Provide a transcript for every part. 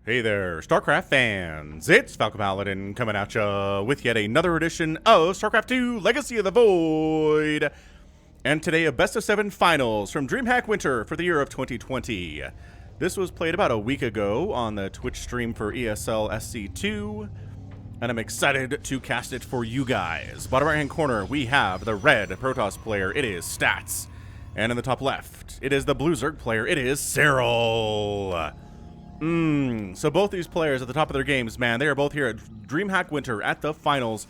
Hey there, StarCraft fans! It's Falcon Paladin coming at ya with yet another edition of StarCraft 2 Legacy of the Void. And today a best of 7 finals from Dreamhack Winter for the year of 2020. This was played about a week ago on the Twitch stream for ESL SC2. And I'm excited to cast it for you guys. Bottom right hand corner, we have the red Protoss player. It is Stats. And in the top left, it is the blue Zerg player. It is Serral. So both these players at the top of their games, man, they are both here at Dreamhack Winter at the finals,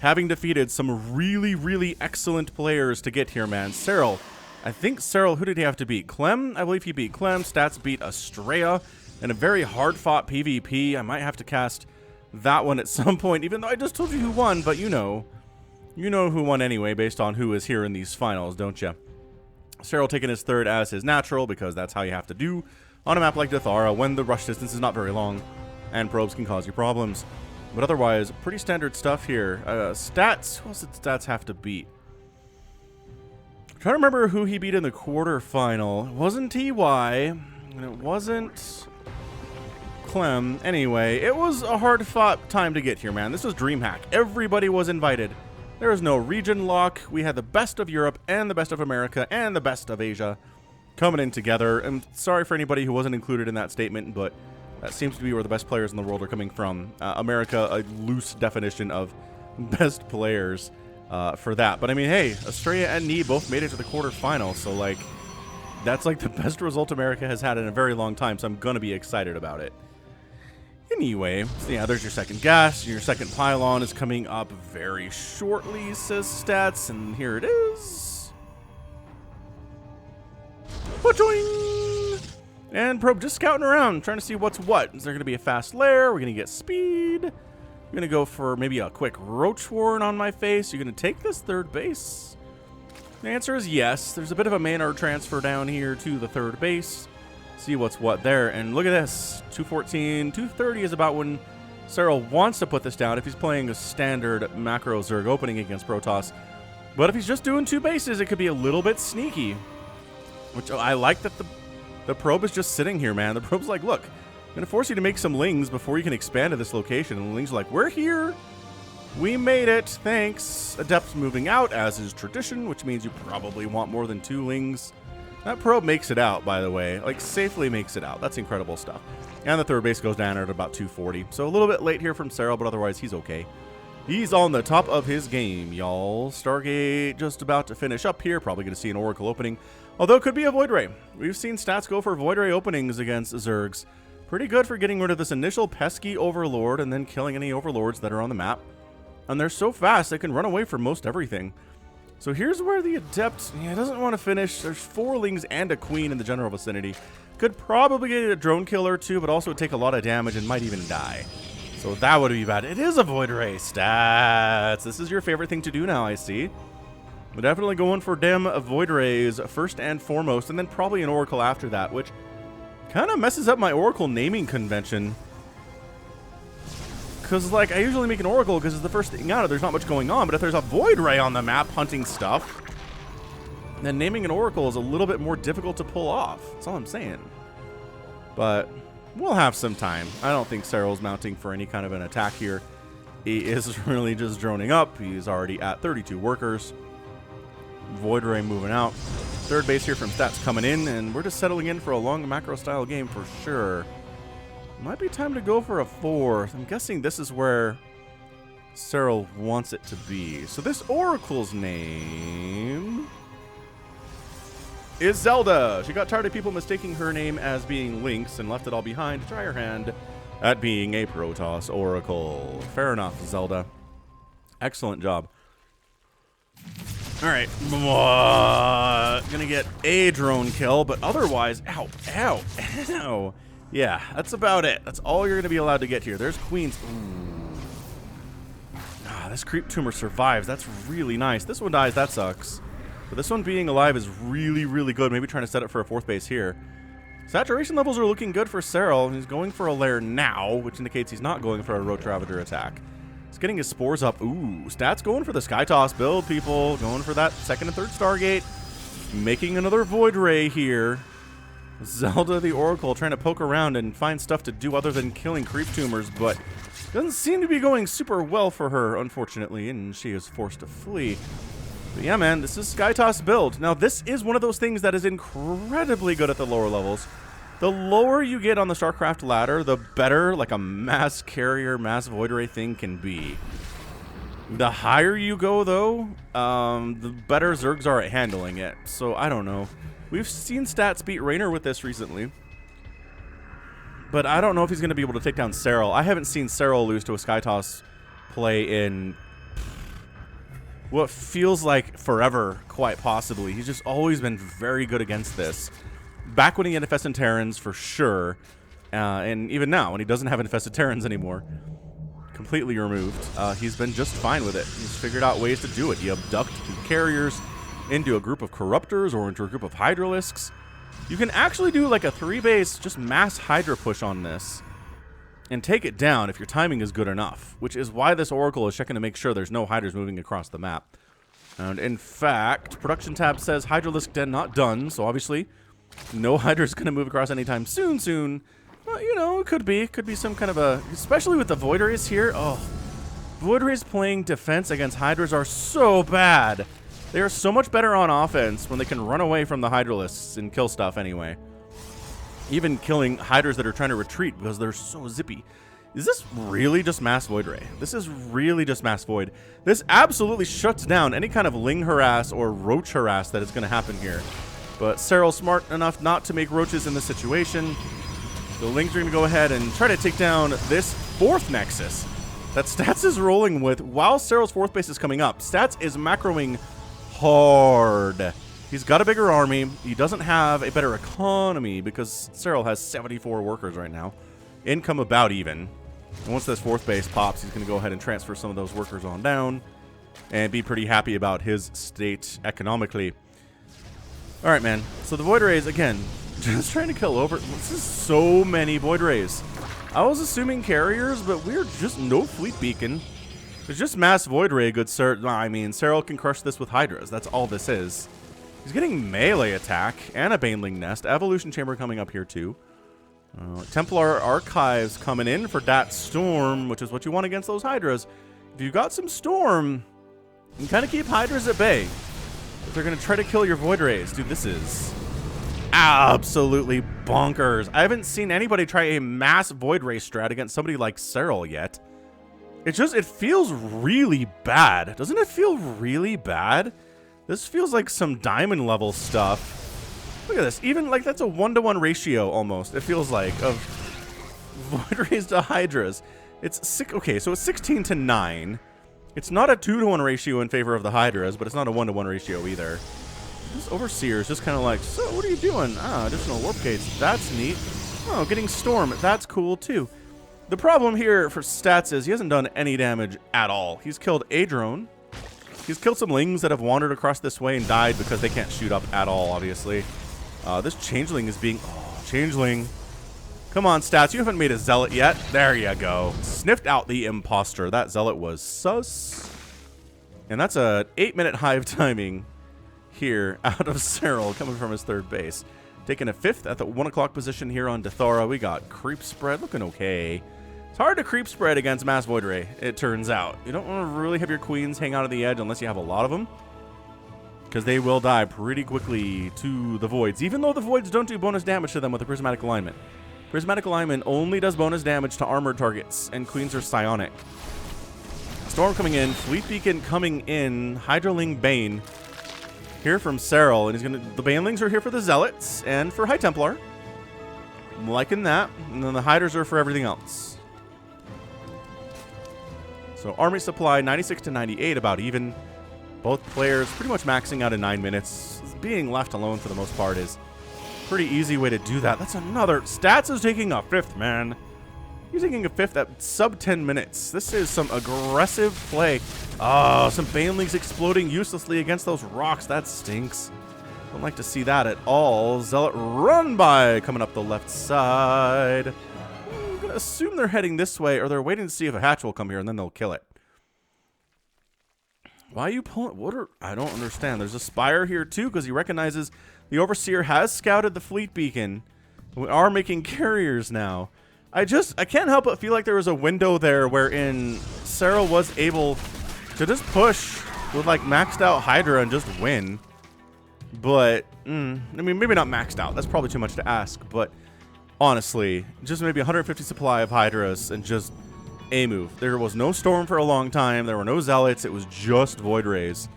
having defeated some really excellent players to get here, man. Serral, I think Serral, who did he have to beat? Clem? I believe he beat Clem. Stats beat Estrella in a very hard-fought PvP. I might have to cast that one at some point, even though I just told you who won, but you know who won anyway, based on who is here in these finals, don't you? Serral taking his third as his natural, because that's how you have to do on a map like Dathara when the rush distance is not very long and probes can cause you problems. But otherwise, pretty standard stuff here. Stats, who else did Stats have to beat? I'm trying to remember who he beat in the quarterfinal. It wasn't TY, and it wasn't Clem. Anyway, it was a hard-fought time to get here, man. This was Dreamhack. Everybody was invited. There was no region lock. We had the best of Europe and the best of America and the best of Asia coming in together. And sorry for anybody who wasn't included in that statement, but that seems to be where the best players in the world are coming from. America, a loose definition of best players for that. But I mean, hey, Estrella and Nee both made it to the quarterfinals, so like, that's like the best result America has had in a very long time, so I'm gonna be excited about it. Anyway, so yeah, there's your second gas. Your second pylon is coming up very shortly, says Stats, and here it is. Ba-choing! And Probe just scouting around, trying to see what's what. Is there going to be a fast lair? We're going to get speed. We're going to go for maybe a quick Roach Warren on my face. You're going to take this third base? The answer is yes. There's a bit of a mana transfer down here to the third base. See what's what there. And look at this. 214, 230 is about when Serral wants to put this down if he's playing a standard macro Zerg opening against Protoss. But if he's just doing 2 bases, it could be a little bit sneaky. Which I like that the probe is just sitting here, man. The probe's like, look, I'm going to force you to make some lings before you can expand to this location. And the lings are like, we're here. We made it. Thanks. Adept's moving out, as is tradition, which means you probably want more than 2 lings. That probe makes it out, by the way. Like, safely makes it out. That's incredible stuff. And the third base goes down at about 240. So a little bit late here from Serral, but otherwise he's okay. He's on the top of his game, y'all. Stargate just about to finish up here. Probably going to see an Oracle opening. Although it could be a Void Ray. We've seen Stats go for Void Ray openings against Zergs. Pretty good for getting rid of this initial pesky Overlord and then killing any Overlords that are on the map. And they're so fast, they can run away from most everything. So here's where the Adept doesn't want to finish. There's 4 lings and a Queen in the general vicinity. Could probably get a drone kill or 2, but also take a lot of damage and might even die. So that would be bad. It is a Void Ray. Stats. This is your favorite thing to do now, I see. We're definitely going for dem Void Rays first and foremost, and then probably an Oracle after that, which kind of messes up my Oracle naming convention. Because, like, I usually make an Oracle because it's the first thing out. There's not much going on, but if there's a Void Ray on the map hunting stuff, then naming an Oracle is a little bit more difficult to pull off. That's all I'm saying. But we'll have some time. I don't think Serral's mounting for any kind of an attack here. He is really just droning up. He's already at 32 workers. Void Ray moving out. Third base here from Stats coming in, and we're just settling in for a long macro style game for sure. Might be time to go for a 4th. I'm guessing this is where Serral wants it to be. So this Oracle's name is Zelda. She got tired of people mistaking her name as being Lynx and left it all behind to try her hand at being a Protoss Oracle. Fair enough, Zelda. Excellent job. All right, gonna get a drone kill, but otherwise, ow. Yeah, that's about it. That's all you're gonna be allowed to get here. There's Queens. This creep tumor survives. That's really nice. This one dies. That sucks. But this one being alive is really good. Maybe trying to set it for a 4th base here. Saturation levels are looking good for Serral. He's going for a lair now, which indicates he's not going for a Roach Ravager attack. He's getting his spores up. Ooh, Stats going for the Sky Toss build, people. Going for that 2nd and 3rd Stargate. Making another Void Ray here. Zelda the Oracle trying to poke around and find stuff to do other than killing creep tumors, but doesn't seem to be going super well for her, unfortunately, and she is forced to flee. But yeah, man, this is Skytoss build. Now, this is one of those things that is incredibly good at the lower levels. The lower you get on the StarCraft ladder, the better, like, a mass carrier, mass void ray thing can be. The higher you go, though, the better Zergs are at handling it. So, I don't know. We've seen Stats beat Raynor with this recently. But I don't know if he's going to be able to take down Serral. I haven't seen Serral lose to a Skytoss play in what feels like forever, quite possibly. He's just always been very good against this. Back when he had Infested Terrans, for sure. And even now, when he doesn't have Infested Terrans anymore. Completely removed. He's been just fine with it. He's figured out ways to do it. He abducted carriers into a group of Corruptors or into a group of Hydralisks. You can actually do like a 3-base just mass Hydra push on this and take it down if your timing is good enough, which is why this Oracle is checking to make sure there's no Hydras moving across the map. And in fact, production tab says Hydralisk Den not done, so obviously no Hydra's going to move across anytime soon. Well, you know, it could be some kind of a, especially with the Void Rays here. Oh, Void Rays playing defense against Hydras are so bad. They are so much better on offense when they can run away from the Hydralisks and kill stuff anyway. Even killing Hydras that are trying to retreat because they're so zippy. Is this really just Mass Void Ray? This is really just Mass Void. This absolutely shuts down any kind of Ling harass or Roach harass that is going to happen here. But Serral's smart enough not to make Roaches in this situation. The Ling's are going to go ahead and try to take down this 4th Nexus that Stats is rolling with while Serral's 4th base is coming up. Stats is macroing hard. He's got a bigger army. He doesn't have a better economy because Serral has 74 workers right now. Income about even. And once this 4th base pops, he's going to go ahead and transfer some of those workers on down and be pretty happy about his state economically. All right, man. So the Void Rays, again, just trying to kill over. This is so many Void Rays. I was assuming carriers, but we're just no fleet beacon. It's just mass Void Ray, good sir. I mean, Serral can crush this with Hydras. That's all this is. He's getting melee attack and a Baneling Nest. Evolution Chamber coming up here, too. Templar Archives coming in for that Storm, which is what you want against those Hydras. If you've got some Storm, you can kind of keep Hydras at bay. But they're going to try to kill your Void Rays. Dude, this is absolutely bonkers. I haven't seen anybody try a mass Void Ray strat against somebody like Serral yet. It feels really bad. Doesn't it feel really bad? This feels like some diamond level stuff. Look at this. Even like that's a 1-to-1 ratio almost. It feels like of Void Rays to Hydras. Okay, so it's 16-9. It's not a 2-to-1 ratio in favor of the Hydras, but it's not a 1-to-1 ratio either. This Overseer is just kind of like, so what are you doing? Ah, additional warp gates. That's neat. Oh, getting Storm. That's cool too. The problem here for Stats is he hasn't done any damage at all. He's killed a drone. He's killed some Lings that have wandered across this way and died because they can't shoot up at all, obviously. This Changeling is being... Oh, Changeling. Come on, Stats. You haven't made a Zealot yet. There you go. Sniffed out the Imposter. That Zealot was sus. And that's a 8-minute hive timing here out of Serral coming from his 3rd base. Taking a 5th at the 1 o'clock position here on Dethara. We got Creep Spread looking okay. It's hard to creep spread against Mass Void Ray, it turns out. You don't want to really have your queens hang out of the edge unless you have a lot of them, because they will die pretty quickly to the voids, even though the voids don't do bonus damage to them with the Prismatic Alignment. Prismatic Alignment only does bonus damage to armored targets, and queens are psionic. Storm coming in, Fleet Beacon coming in, Hydroling Bane here from Serral, and he's gonna. The Banelings are here for the Zealots and for High Templar. I'm liking that, and then the Hydras are for everything else. So army supply 96-98, about even. Both players pretty much maxing out in 9 minutes. Being left alone for the most part is a pretty easy way to do that. That's another. Stats is taking a 5th, man. He's taking a 5th at sub 10 minutes. This is some aggressive play. Oh, some Banelings exploding uselessly against those rocks. That stinks. Don't like to see that at all. Zealot run by coming up the left side. I'm going to assume they're heading this way, or they're waiting to see if a hatch will come here, and then they'll kill it. Why are you pulling? I don't understand. There's a Spire here too because he recognizes the Overseer has scouted the fleet beacon. We are making carriers now. I can't help but feel like there was a window there wherein Serral was able to just push with like maxed out Hydra and just win. But, I mean, maybe not maxed out. That's probably too much to ask. But honestly, just maybe 150 supply of Hydras and just a move. There was no Storm for a long time. There were no Zealots. It was just Void Rays.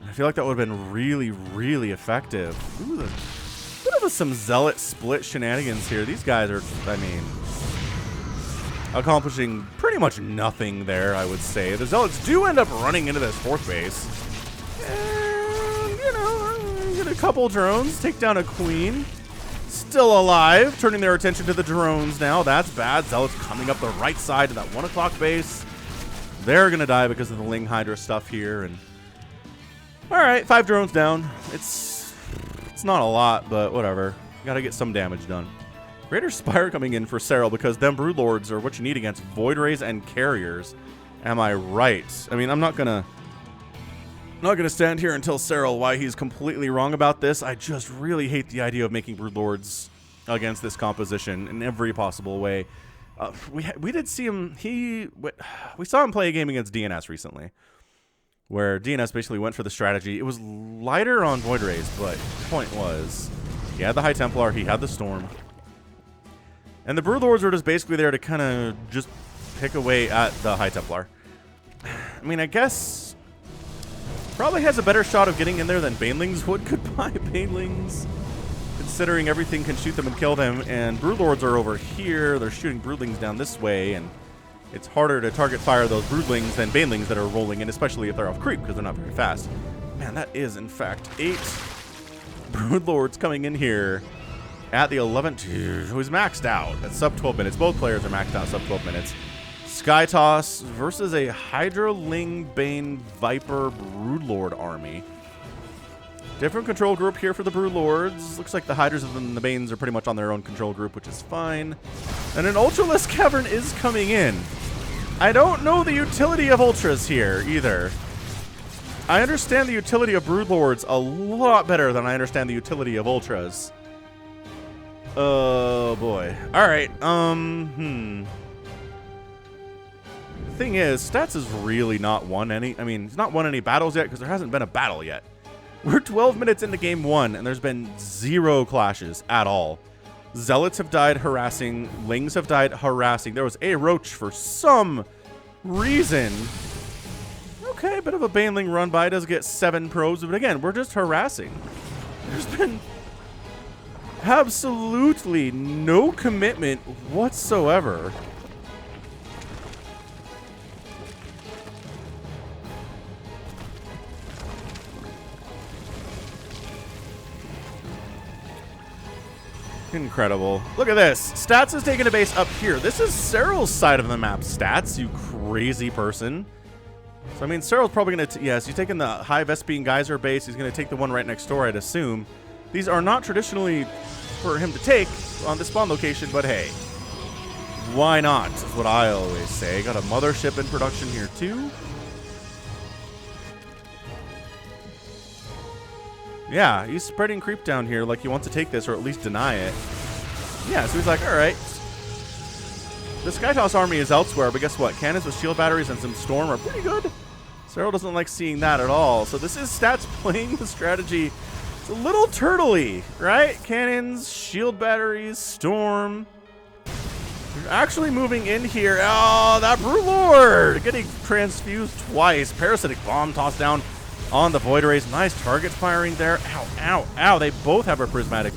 I feel like that would have been really, really effective. Ooh, bit of some Zealot split shenanigans here. These guys are, I mean, accomplishing pretty much nothing there, I would say. The Zealots do end up running into this 4th base. And, you know, get a couple drones, take down a Queen. Still alive, turning their attention to the drones now. That's bad. Zealots coming up the right side to that 1 o'clock base. They're going to die because of the Ling Hydra stuff here. And all right, 5 drones down. It's not a lot, but whatever. Got to get some damage done. Greater Spire coming in for Serral because them Broodlords are what you need against Void Rays and Carriers. Am I right? I mean, I'm not gonna stand here and tell Serral why he's completely wrong about this. I just really hate the idea of making Broodlords against this composition in every possible way. We did see him. We saw him play a game against DNS recently, where DNS basically went for the strategy. It was lighter on Void Rays, but the point was he had the High Templar, he had the Storm. And the Broodlords were just basically there to kind of just pick away at the High Templar. I mean, I guess probably has a better shot of getting in there than Banelings would. Goodbye, Banelings. Considering everything can shoot them and kill them. And Broodlords are over here. They're shooting Broodlings down this way. And it's harder to target fire those Broodlings than Banelings that are rolling in, especially if they're off creep because they're not very fast. Man, that is, in fact, 8 Broodlords coming in here. At the 11th, who's maxed out at sub 12 minutes. Both players are maxed out sub 12 minutes. Sky Toss versus a Hydra, Ling, Bane, Viper, Broodlord army. Different control group here for the Broodlords. Looks like the Hydras and the Banes are pretty much on their own control group, which is fine. And an Ultralisk Cavern is coming in. I don't know the utility of Ultras here either. I understand the utility of Broodlords a lot better than I understand the utility of Ultras. Oh boy. Alright, The thing is, Stats has really not won any, he's not won any battles yet because there hasn't been a battle yet. We're 12 minutes into game 1 and there's been 0 clashes at all. Zealots have died harassing, Lings have died harassing. There was a Roach for some reason. Okay, a bit of a Baneling run by, does get 7 probes, but again, we're just harassing. There's been absolutely no commitment whatsoever. Incredible. Look at this. Stats is taking a base up here. This is Serral's side of the map, Stats, you crazy person. So, I mean, Serral's probably going to... Yes, he's taking the High Vespine Geyser base. He's going to take the one right next door, I'd assume. These are not traditionally for him to take on the spawn location, but hey, why not? Is what I always say. Got a mothership in production here too. Yeah, he's spreading creep down here like he wants to take this or at least deny it. Yeah, so he's like, all right. The Skytoss army is elsewhere, but guess what? Cannons with shield batteries and some Storm are pretty good. Serral doesn't like seeing that at all. So this is Stats playing the strategy. It's a little turtley, right? Cannons, shield batteries, Storm. You're actually moving in here. Oh, that Broodlord getting transfused twice. Parasitic Bomb tossed down on the Void Rays. Nice target firing there. Ow, ow, ow. They both have a prismatic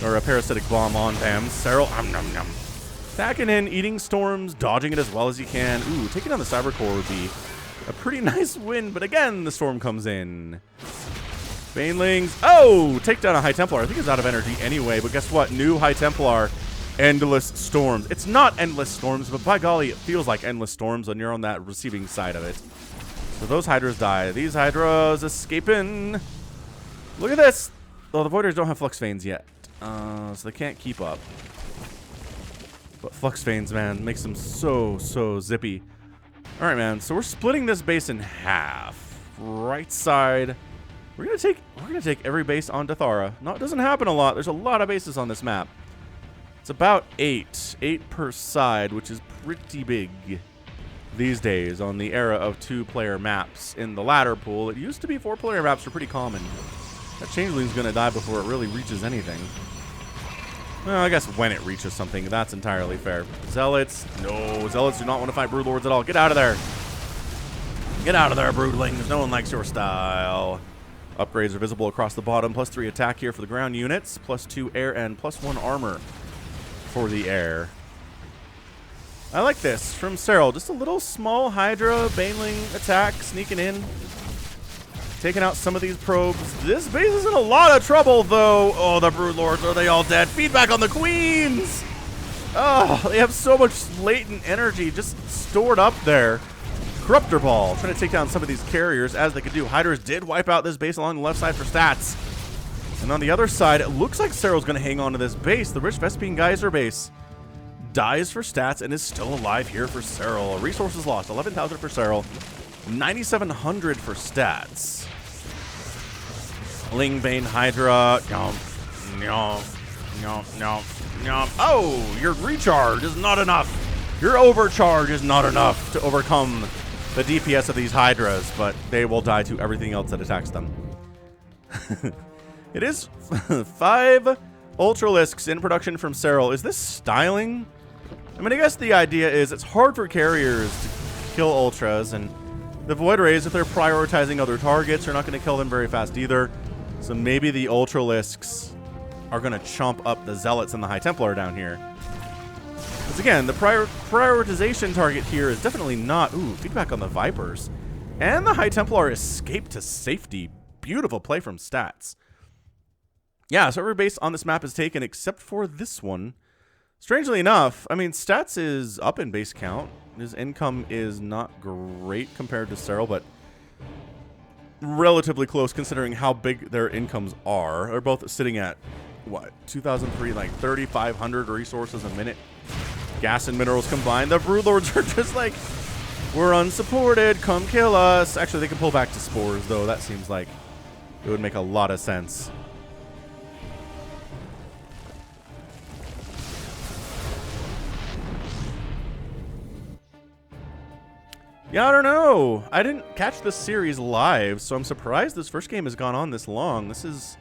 or a Parasitic Bomb on them. Serral, nom. Attacking in, eating Storms, dodging it as well as you can. Ooh, taking on the Cybercore would be a pretty nice win, but again, the Storm comes in. Banelings. Oh, take down a High Templar. I think it's out of energy anyway, but guess what? New High Templar, Endless Storms. It's not Endless Storms, but by golly, it feels like Endless Storms when you're on that receiving side of it. So those Hydras die. These Hydras escaping. Look at this. Oh, the Voiders don't have Flux Veins yet, so they can't keep up. But Flux Veins, man, makes them so zippy. All right, man, so we're splitting this base in half. right side. We're gonna take every base on Dathara. No, it doesn't happen a lot. There's a lot of bases on this map. It's about 8 per side, which is pretty big these days on the era of 2-player maps in the ladder pool. It used to be 4-player maps were pretty common. That changeling's gonna die before it really reaches anything. Well, I guess when it reaches something, that's entirely fair. Zealots, no, Zealots do not want to fight Broodlords at all. Get out of there. Get out of there, Broodlings. No one likes your style. Upgrades are visible across the bottom. +3 attack here for the ground units. +2 air and +1 armor for the air. I like this from Serral. Just a little small Hydra Baneling attack sneaking in. Taking out some of these probes. This base is in a lot of trouble, though. Oh, the Broodlords, are they all dead? Feedback on the Queens! Oh, they have so much latent energy just stored up there. Corruptor Ball, trying to take down some of these carriers as they could do. Hydras did wipe out this base along the left side for stats. And on the other side, it looks like Serral's going to hang on to this base. The Rich Vespine Geyser base dies for stats and is still alive here for Serral. Resources lost, 11,000 for Serral, 9,700 for stats. Lingbane Hydra. Yomp, yomp, yomp, yomp, yomp. Oh, your recharge is not enough. Your overcharge is not enough to overcome the DPS of these Hydras, but they will die to everything else that attacks them. It is 5 Ultralisks in production from Serral. Is this styling? I mean, I guess the idea is it's hard for carriers to kill Ultras, and the Void Rays, if they're prioritizing other targets, are not going to kill them very fast either. So maybe the Ultralisks are going to chomp up the Zealots and the High Templar down here. Because again, the prioritization target here is definitely not... Ooh, feedback on the Vipers. And the High Templar escaped to safety. Beautiful play from stats. Yeah, so every base on this map is taken except for this one. Strangely enough, I mean, stats is up in base count. His income is not great compared to Serral, but relatively close considering how big their incomes are. They're both sitting at, what, 2003, like 3,500 resources a minute. Gas and minerals combined. The Broodlords are just like, we're unsupported, come kill us. Actually, they can pull back to spores, though. That seems like it would make a lot of sense. Yeah, I don't know. I didn't catch this series live, so I'm surprised this first game has gone on this long. This is,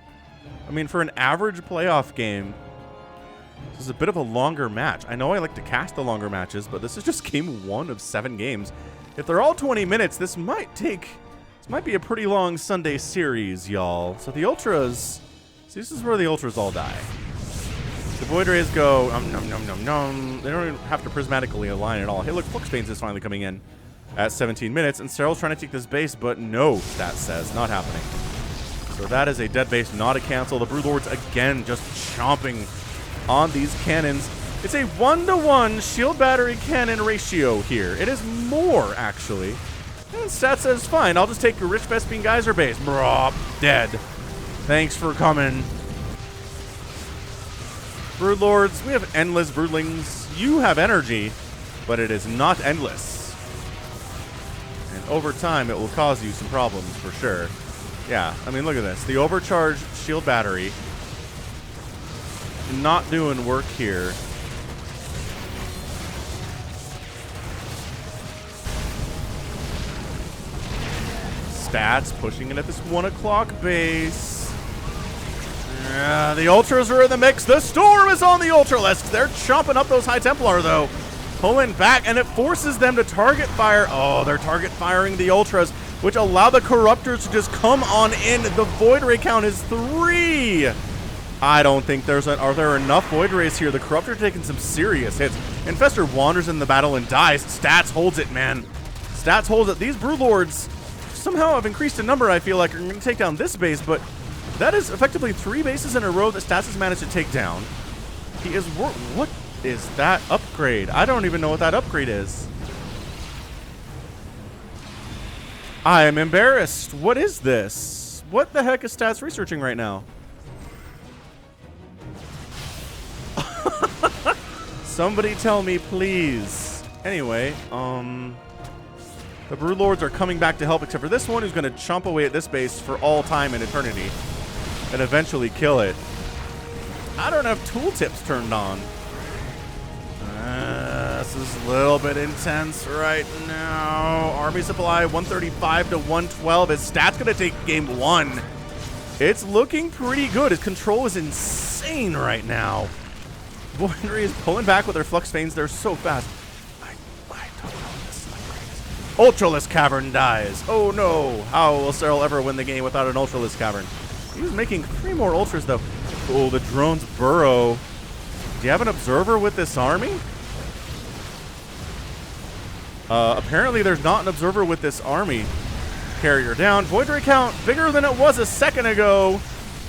I mean, for an average playoff game, this is a bit of a longer match. I know I like to cast the longer matches, but this is just game 1 of 7 games. If they're all 20 minutes, this might be a pretty long Sunday series, y'all. So the Ultras, see, this is where the Ultras all die. The Void Rays go, nom, nom, nom, nom. They don't even have to prismatically align at all. Hey, look, Flux Veins is finally coming in at 17 minutes, and Serral's trying to take this base, but no, stat says, not happening. So that is a dead base, not a cancel. The Broodlords, again, just chomping on these cannons. It's a 1-to-1 shield battery cannon ratio here. It is more, actually. And stat says, fine, I'll just take your Rich Vespine Geyser base. Bro, dead. Thanks for coming. Broodlords, we have endless Broodlings. You have energy, but it is not endless. And over time, it will cause you some problems for sure. Yeah, I mean, look at this. The overcharged shield battery not doing work here. Stats pushing it at this 1 o'clock base. The Ultras are in the mix. The Storm is on the Ultralisks. They're chomping up those High Templar, though. Pulling back, and it forces them to target fire. Oh, they're target firing the Ultras, which allow the Corruptors to just come on in. The Void Ray count is 3. I don't think are there enough Void Rays here. The Corruptor are taking some serious hits. Infestor wanders in the battle and dies. Stats holds it, man. Stats holds it. These Broodlords somehow have increased in number, I feel like, are going to take down this base, but that is effectively 3 bases in a row that Stats has managed to take down. He is... What is that upgrade? I don't even know what that upgrade is. I am embarrassed. What is this? What the heck is Stats researching right now? Somebody tell me, please. Anyway, The Brood Lords are coming back to help, except for this one who's going to chomp away at this base for all time and eternity and eventually kill it. I don't have tooltips turned on. This is a little bit intense right now. Army supply 135 to 112. His stats going to take game 1. It's looking pretty good. His control is insane right now. Voidry is pulling back with their Flux Veins. They're so fast. I don't know this. Ultralisk Cavern dies. Oh no. How will Serral ever win the game without an Ultralisk Cavern? He's making 3 more Ultras though. Oh, the drones burrow. Do you have an observer with this army? Apparently there's not an observer with this army. Carrier down. Voidry count bigger than it was a second ago.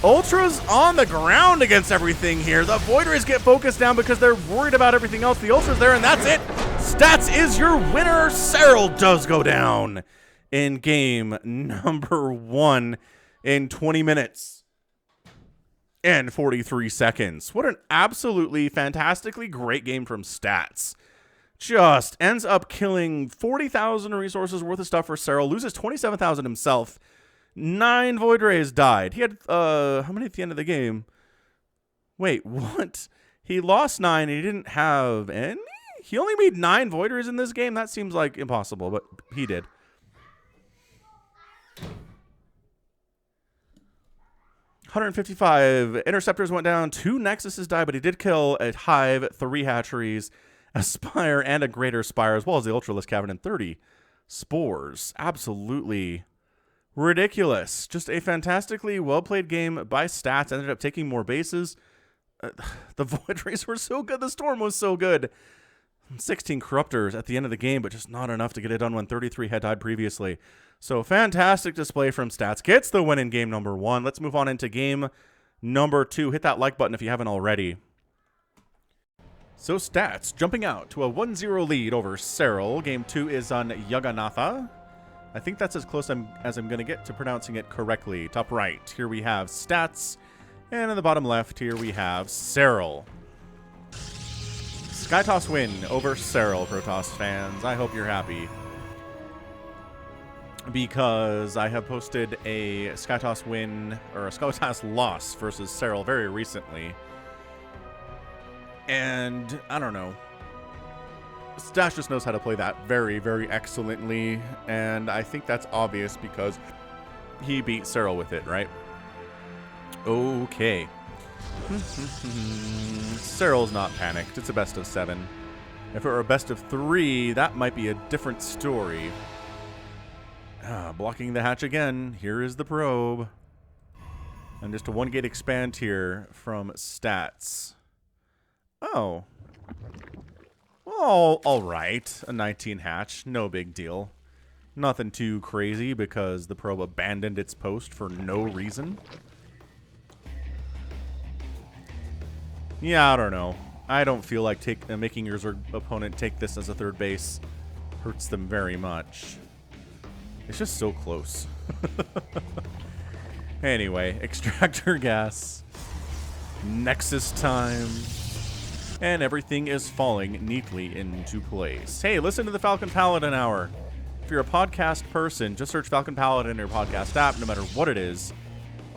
Ultras on the ground against everything here. The Voidries get focused down because they're worried about everything else. The Ultras there, and that's it. Stats is your winner. Serral does go down in game number 1 in 20 minutes and 43 seconds. What an absolutely fantastically great game from Stats. Just ends up killing 40,000 resources worth of stuff for Serral, loses 27,000 himself. 9 Void Rays died. He had, how many at the end of the game? Wait, what? He lost 9 and he didn't have any? He only made 9 Void Rays in this game? That seems like impossible, but he did. $155 Interceptors went down. 2 Nexuses died, but he did kill a Hive, 3 Hatcheries, a Spire, and a Greater Spire, as well as the Ultralisk Cavern, and 30 Spores. Absolutely ridiculous. Just a fantastically well-played game by Stats. Ended up taking more bases. The Void Rays were so good. The Storm was so good. 16 Corruptors at the end of the game, but just not enough to get it done when 33 had died previously. So fantastic display from Stats. Gets the win in game number 1. Let's move on into game number 2. Hit that like button if you haven't already. So Stats jumping out to a 1-0 lead over Serral. Game 2 is on Yaganatha. I think that's as close as I'm going to get to pronouncing it correctly. Top right, here we have Stats. And in the bottom left, here we have Serral. Skytoss win over Serral, Protoss fans. I hope you're happy, because I have posted a Skytoss win, or a Skytoss loss versus Serral very recently. And I don't know. Stats just knows how to play that very, very excellently. And I think that's obvious because he beat Serral with it, right? Okay. Serral's not panicked. It's a best of 7. If it were a best of 3, that might be a different story. Blocking the hatch again. Here is the probe. And just a 1-gate expand here from Stats. Oh. Well, alright. A 19 hatch. No big deal. Nothing too crazy because the probe abandoned its post for no reason. Yeah, I don't know. I don't feel like making your opponent take this as a third base hurts them very much. It's just so close. Anyway, extractor gas. Nexus time. And everything is falling neatly into place. Hey, listen to the Falcon Paladin Hour. If you're a podcast person, just search Falcon Paladin in your podcast app, no matter what it is.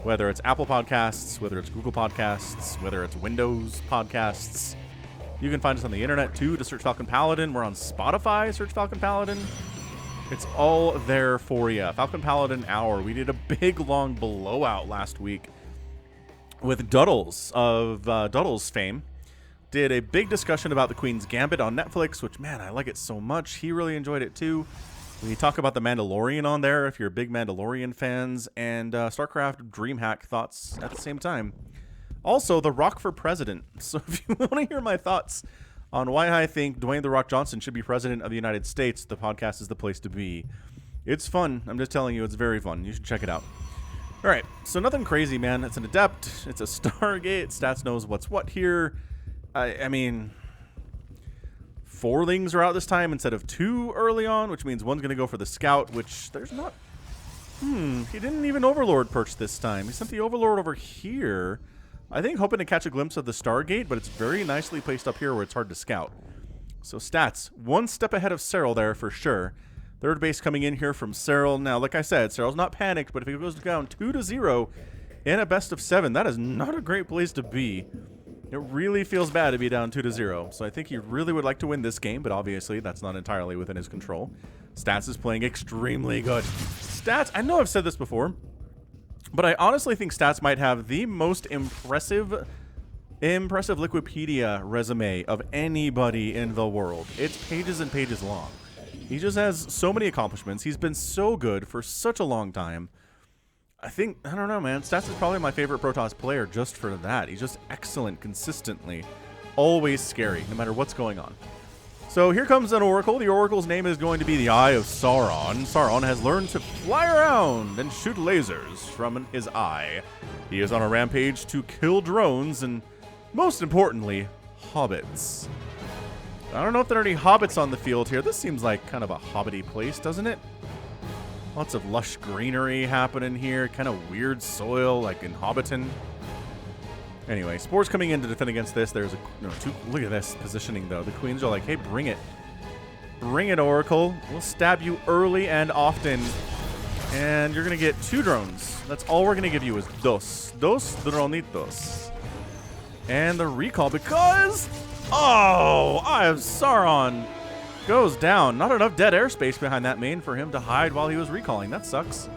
Whether it's Apple Podcasts, whether it's Google Podcasts, whether it's Windows Podcasts. You can find us on the internet, too, to search Falcon Paladin. We're on Spotify, search Falcon Paladin. It's all there for you. Falcon Paladin Hour. We did a big, long blowout last week with Duddles of Duddles fame. Did a big discussion about the Queen's Gambit on Netflix, which, man, I like it so much. He really enjoyed it, too. We talk about The Mandalorian on there, if you're big Mandalorian fans, and StarCraft Dreamhack thoughts at the same time. Also, The Rock for President. So if you want to hear my thoughts on why I think Dwayne The Rock Johnson should be President of the United States, the podcast is the place to be. It's fun. I'm just telling you, it's very fun. You should check it out. All right, so nothing crazy, man. It's an Adept. It's a Stargate. Stats knows what's what here. I mean, 4 Lings are out this time instead of 2 early on, which means one's going to go for the Scout, which there's not... he didn't even Overlord perch this time. He sent the Overlord over here. I think hoping to catch a glimpse of the Stargate, but it's very nicely placed up here where it's hard to scout. So Stats, 1 step ahead of Serral there for sure. Third base coming in here from Serral. Now, like I said, Serral's not panicked, but if he goes down 2-0 in a best of 7, that is not a great place to be. It really feels bad to be down 2-0. So I think he really would like to win this game, but obviously that's not entirely within his control. Stats is playing extremely good. Stats, I know I've said this before, but I honestly think Stats might have the most impressive Wikipedia resume of anybody in the world. It's pages and pages long. He just has so many accomplishments. He's been so good for such a long time. I don't know, man. Stats is probably my favorite Protoss player just for that. He's just excellent consistently. Always scary, no matter what's going on. So here comes an Oracle. The Oracle's name is going to be the Eye of Sauron. Sauron has learned to fly around and shoot lasers from his eye. He is on a rampage to kill drones and, most importantly, hobbits. I don't know if there are any hobbits on the field here. This seems like kind of a hobbity place, doesn't it? Lots of lush greenery happening here. Kind of weird soil, like in Hobbiton. Anyway, Spore's coming in to defend against this. There's look at this positioning, though. The Queens are like, hey, bring it. Bring it, Oracle. We'll stab you early and often. And you're going to get 2 drones. That's all we're going to give you is dos dronitos. And the recall because... Oh, Eye of Sauron goes down. Not enough dead airspace behind that main for him to hide while he was recalling. That sucks.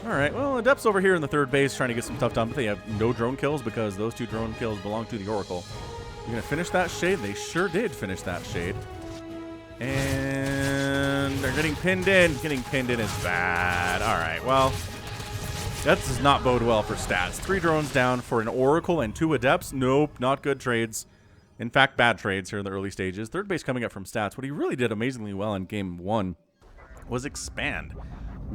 All right, well, Adept's over here in the third base trying to get some stuff done, but they have no drone kills because those 2 drone kills belong to the Oracle. You're going to finish that shade? They sure did finish that shade. And they're getting pinned in. Getting pinned in is bad. All right, well, that does not bode well for Stats. 3 drones down for an Oracle and 2 Adepts. Nope, not good trades. In fact, bad trades here in the early stages. Third base coming up from Stats. What he really did amazingly well in Game 1 was expand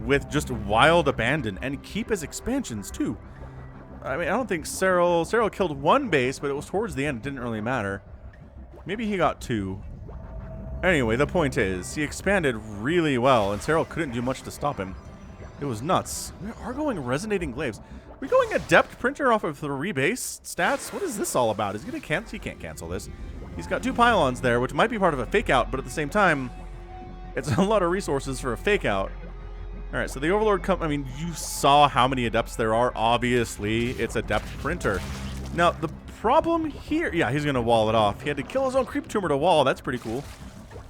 with just wild abandon and keep his expansions, too. I mean, I don't think Serral killed 1 base, but it was towards the end. It didn't really matter. Maybe he got 2. Anyway, the point is, he expanded really well, and Serral couldn't do much to stop him. It was nuts. We are going Resonating Glaives. We're going Adept Printer off of 3 base Stats. What is this all about? Is he going to cancel? He can't cancel this. He's got 2 pylons there, which might be part of a fake out, but at the same time, it's a lot of resources for a fake out. All right, so the Overlord I mean, you saw how many Adepts there are. Obviously, it's Adept Printer. Now, the problem here... Yeah, he's going to wall it off. He had to kill his own Creep Tumor to wall. That's pretty cool.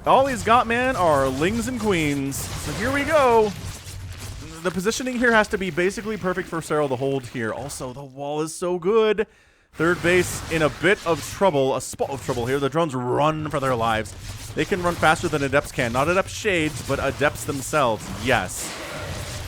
All he's got, man, are Lings and Queens. So here we go. The positioning here has to be basically perfect for Serral to hold here. Also, the wall is so good. Third base in a bit of trouble, a spot of trouble here. The drones run for their lives. They can run faster than Adepts can. Not Adept Shades, but Adepts themselves. Yes.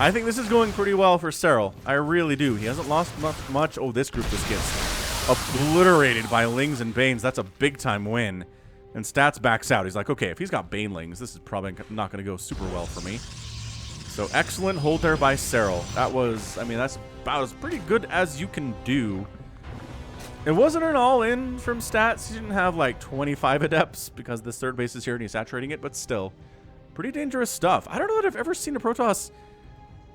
I think this is going pretty well for Serral. I really do. He hasn't lost much. Oh, this group just gets obliterated by Lings and Banes. That's a big-time win. And Stats backs out. He's like, okay, if he's got Banelings, this is probably not going to go super well for me. So excellent hold there by Serral. That was, I mean, that's about as pretty good as you can do. It wasn't an all-in from Stats. He didn't have like 25 Adepts because this third base is here and he's saturating it, but still, pretty dangerous stuff. I don't know that I've ever seen a Protoss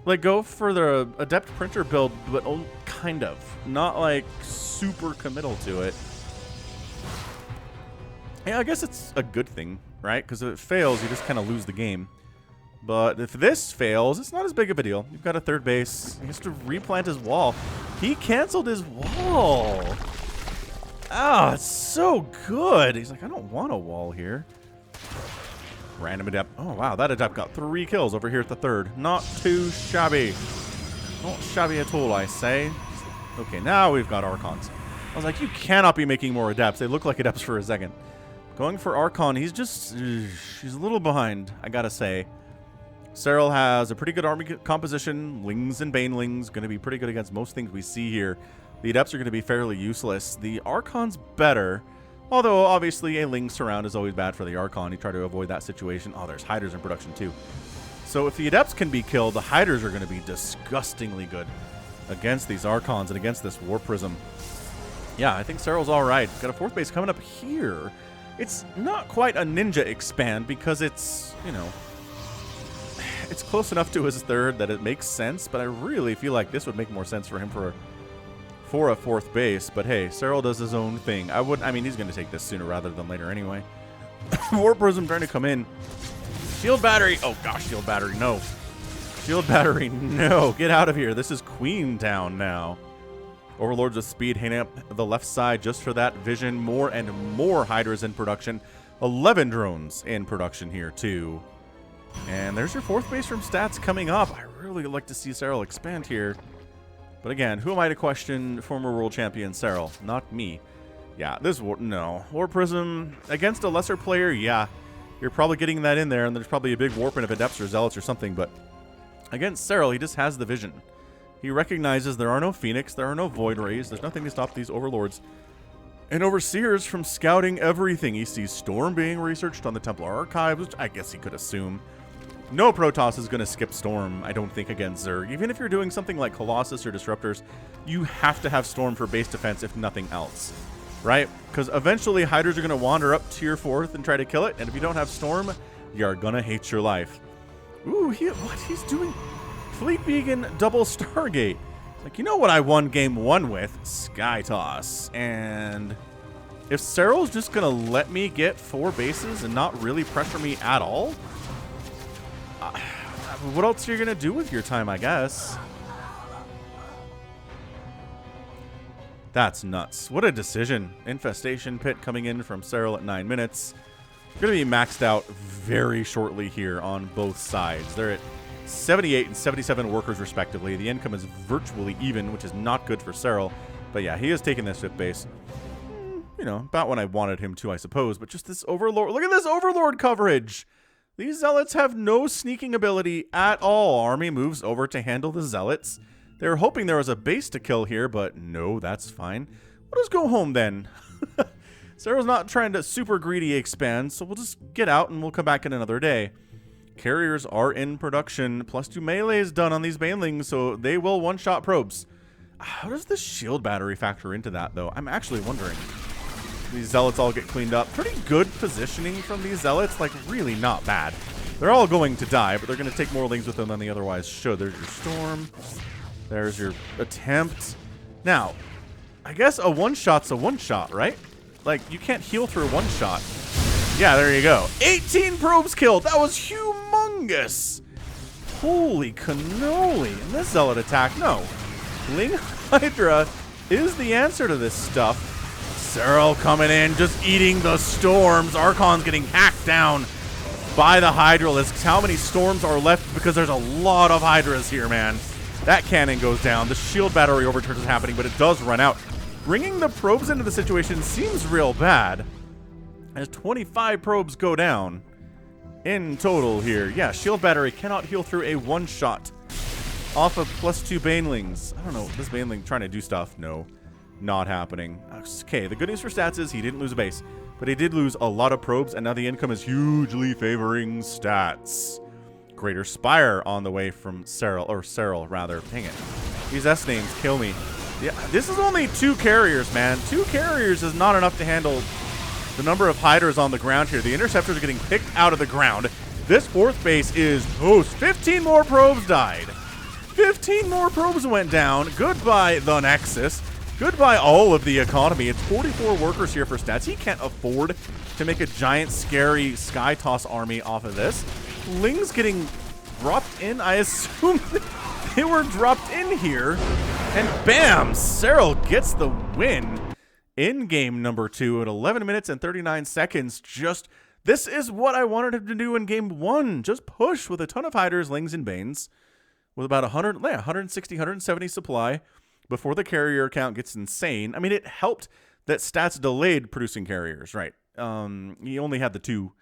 like go for the Adept Printer build, but kind of. Not like super committal to it. Yeah, I guess it's a good thing, right? Because if it fails, you just kind of lose the game. But if this fails, it's not as big of a deal. You've got a third base. He has to replant his wall. He canceled his wall. Ah, it's so good. He's like, I don't want a wall here. Random Adept. Oh, wow. That Adept got 3 kills over here at the third. Not too shabby. Not shabby at all, I say. Okay, now we've got Archons. I was like, you cannot be making more Adepts. They look like Adepts for a second. Going for Archon, he's just... he's a little behind, I gotta say. Serral has a pretty good army composition. Lings and Banelings going to be pretty good against most things we see here. The Adepts are going to be fairly useless. The Archon's better. Although, obviously, a Ling surround is always bad for the Archon. You try to avoid that situation. Oh, there's Hiders in production, too. So if the Adepts can be killed, the Hiders are going to be disgustingly good against these Archons and against this War Prism. Yeah, I think Serral's all right. Got a fourth base coming up here. It's not quite a ninja expand because it's, you know... it's close enough to his third that it makes sense, but I really feel like this would make more sense for him for a fourth base. But hey, Serral does his own thing. I mean, he's going to take this sooner rather than later anyway. War Prism trying to come in. Shield battery. Oh, gosh, shield battery. No. Shield battery. No. Get out of here. This is Queen Town now. Overlords with speed hitting up the left side just for that vision. More and more Hydras in production. 11 drones in production here, too. And there's your 4th base from stats coming up. I really like to see Serral expand here. But again, who am I to question former world champion Serral? Not me. Yeah, this war, no. War Prism against a lesser player, yeah. You're probably getting that in there, and there's probably a big warp in of Adepts or Zealots or something, but against Serral, he just has the vision. He recognizes there are no Phoenix, there are no Void Rays, there's nothing to stop these Overlords and Overseers from scouting everything. He sees Storm being researched on the Templar Archives, which I guess he could assume. No Protoss is going to skip Storm, I don't think, against Zerg. Even if you're doing something like Colossus or Disruptors, you have to have Storm for base defense, if nothing else. Right? Because eventually Hydras are going to wander up to your 4th and try to kill it, and if you don't have Storm, you're going to hate your life. Ooh, what he's doing? Fleet Beacon double Stargate. Like, you know what I won game 1 with? Sky Toss. And if Serral's just going to let me get 4 bases and not really pressure me at all, what else are you going to do with your time, I guess? That's nuts. What a decision. Infestation Pit coming in from Serral at 9 minutes. Going to be maxed out very shortly here on both sides. They're at 78 and 77 workers respectively. The income is virtually even, which is not good for Serral. But yeah, he has taken this 5th base. You know, about when I wanted him to, I suppose. But just this Overlord. Look at this Overlord coverage. These Zealots have no sneaking ability at all. Army moves over to handle the Zealots. They were hoping there was a base to kill here, but no, that's fine. We'll just go home then. Serral's not trying to super greedy expand, so we'll just get out and we'll come back in another day. Carriers are in production. +2 melee is done on these banelings, so they will one-shot probes. How does the shield battery factor into that, though? I'm actually wondering. These Zealots all get cleaned up. Pretty good positioning from these Zealots. Like, really not bad. They're all going to die, but they're going to take more lings with them than they otherwise should. There's your Storm. There's your attempt. Now, I guess a one-shot's a one-shot, right? Like, you can't heal through a one-shot. Yeah, there you go. 18 probes killed. That was humongous. Holy cannoli. And this Zealot attack, no. Ling Hydra is the answer to this stuff. Serral coming in, just eating the storms. Archon's getting hacked down by the Hydralisks. How many storms are left? Because there's a lot of Hydras here, man. That cannon goes down. The shield battery overturn is happening, but it does run out. Bringing the probes into the situation seems real bad. As 25 probes go down in total here. Yeah, shield battery cannot heal through a one-shot off of +2 banelings. I don't know. This baneling trying to do stuff. No, not happening. Okay, the good news for stats is he didn't lose a base, but he did lose a lot of probes, and now the income is hugely favoring stats. Greater Spire on the way from Serral, rather. Dang it. These S names kill me. Yeah, this is only 2 carriers, man. 2 carriers is not enough to handle the number of Hydras on the ground here. The Interceptors are getting picked out of the ground. This 4th base is toast. 15 more probes died. 15 more probes went down. Goodbye, the Nexus. Goodbye, all of the economy. It's 44 workers here for stats. He can't afford to make a giant, scary Sky Toss army off of this. Lings getting dropped in. I assume they were dropped in here. And bam! Serral gets the win in game number 2 at 11 minutes and 39 seconds. Just, this is what I wanted him to do in game 1. Just push with a ton of Hydras, Lings, and Banes. With about 160, 170 supply before the carrier count gets insane. I mean, it helped that stats delayed producing carriers, right? He only had the 2,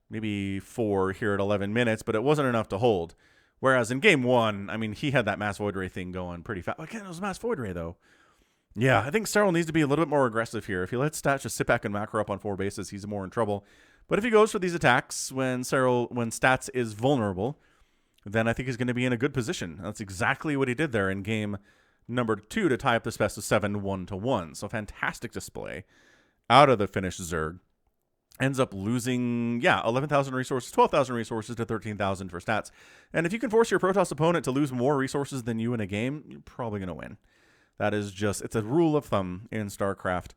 maybe 4 here at 11 minutes, but it wasn't enough to hold. Whereas in game 1, I mean, he had that Mass Void Ray thing going pretty fast. Again, it was Mass Void Ray, though. Yeah, I think Serral needs to be a little bit more aggressive here. If he lets stats just sit back and macro up on 4 bases, he's more in trouble. But if he goes for these attacks when stats is vulnerable, then I think he's going to be in a good position. That's exactly what he did there in game number 2 to tie up this best of 7 1-1. So fantastic display out of the Finnish Zerg. Ends up losing, yeah, 11,000 resources, 12,000 resources to 13,000 for stats. And if you can force your Protoss opponent to lose more resources than you in a game, you're probably going to win. That is just, it's a rule of thumb in StarCraft.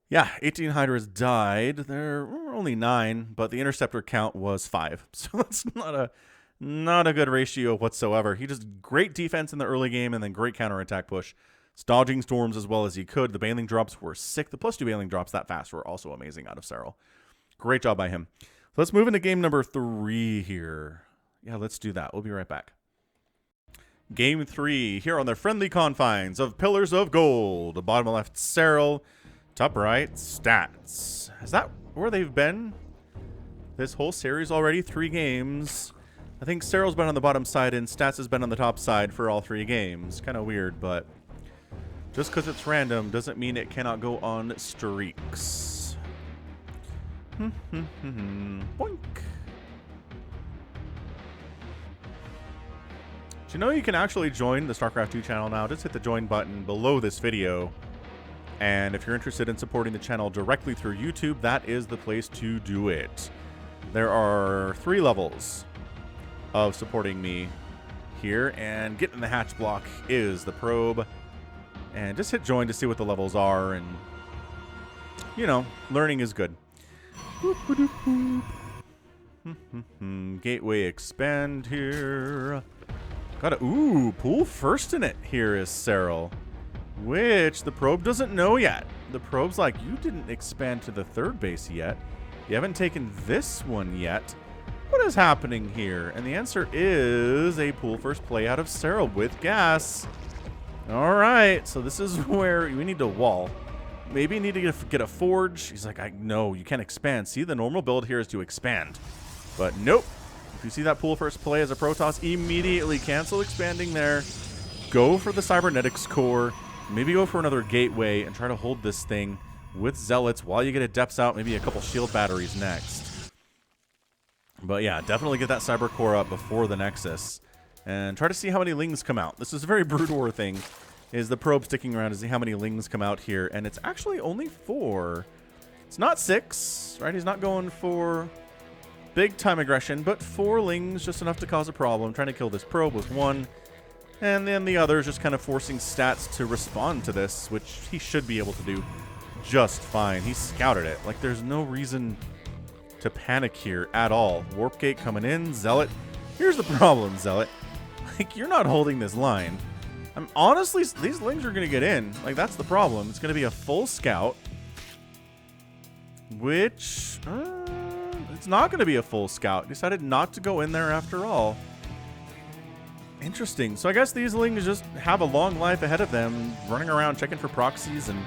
Yeah, 18 Hydras died. There were only 9, but the interceptor count was 5. So that's not a good ratio whatsoever. He just great defense in the early game and then great counterattack push. Dodging storms as well as he could. The bailing drops were sick. The +2 bailing drops that fast were also amazing out of Serral. Great job by him. So let's move into game number 3 here. Yeah, let's do that. We'll be right back. Game 3 here on the friendly confines of Pillars of Gold. Bottom left, Serral. Top right, Stats. Is that where they've been this whole series already? 3 games. I think Serral's been on the bottom side and Stats has been on the top side for all 3 games. Kind of weird, but just because it's random doesn't mean it cannot go on streaks. Boink. Do you know you can actually join the StarCraft 2 channel now? Just hit the join button below this video. And if you're interested in supporting the channel directly through YouTube, that is the place to do it. There are 3 levels of supporting me here, and getting the hatch block is the probe. And just hit join to see what the levels are, and, you know, learning is good. Gateway expand here. Got a, ooh, pool first in it here is Serral, which the probe doesn't know yet. The probe's like, you didn't expand to the 3rd base yet. You haven't taken this one yet. What is happening here? And the answer is a pool first play out of Serral with gas. All right, so this is where we need to wall. Maybe you need to get a forge. He's like, no, you can't expand. See, the normal build here is to expand. But nope. If you see that pool first play as a Protoss, immediately cancel expanding there. Go for the Cybernetics core. Maybe go for another gateway and try to hold this thing with Zealots while you get a depths out, maybe a couple shield batteries next. But yeah, definitely get that Cyber core up before the Nexus. And try to see how many Lings come out. This is a very Brood War thing, is the probe sticking around to see how many Lings come out here. And it's actually only 4. It's not 6, right? He's not going for big time aggression, but 4 Lings, just enough to cause a problem. Trying to kill this probe with 1. And then the other is just kind of forcing Stats to respond to this, which he should be able to do just fine. He scouted it. Like, there's no reason to panic here at all. Warp Gate coming in. Zealot. Here's the problem, Zealot. Like, you're not holding this line. Honestly, these Lings are going to get in. Like, that's the problem. It's going to be a full scout, which it's not going to be a full scout. Decided not to go in there after all. Interesting. So I guess these Lings just have a long life ahead of them, running around checking for proxies and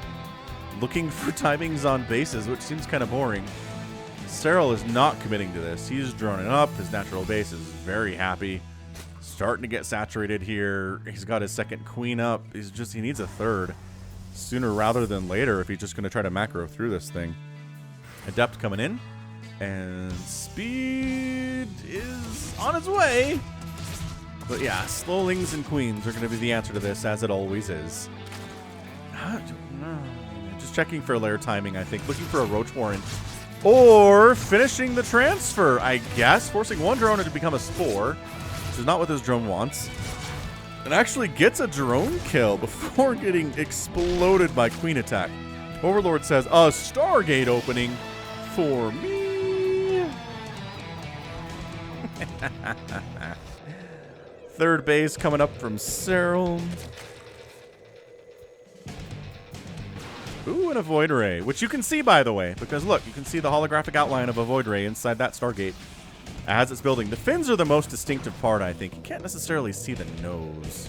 looking for timings on bases, which seems kind of boring. Serral is not committing to this. He's droning up. His natural base is very happy. Starting to get saturated here. He's got his 2nd queen up. He needs a 3rd sooner rather than later if he's just going to try to macro through this thing. Adept coming in. And speed is on its way. But yeah, slow Lings and queens are going to be the answer to this, as it always is. Just checking for lair timing, I think. Looking for a Roach Warren. Or finishing the transfer, I guess. Forcing one drone to become a Spore, which is not what this drone wants. And actually gets a drone kill before getting exploded by Queen attack. Overlord says, a Stargate opening for me. 3rd base coming up from Serral. Ooh, and a Void Ray, which you can see, by the way, because look, you can see the holographic outline of a Void Ray inside that Stargate as it's building. The fins are the most distinctive part, I think. You can't necessarily see the nose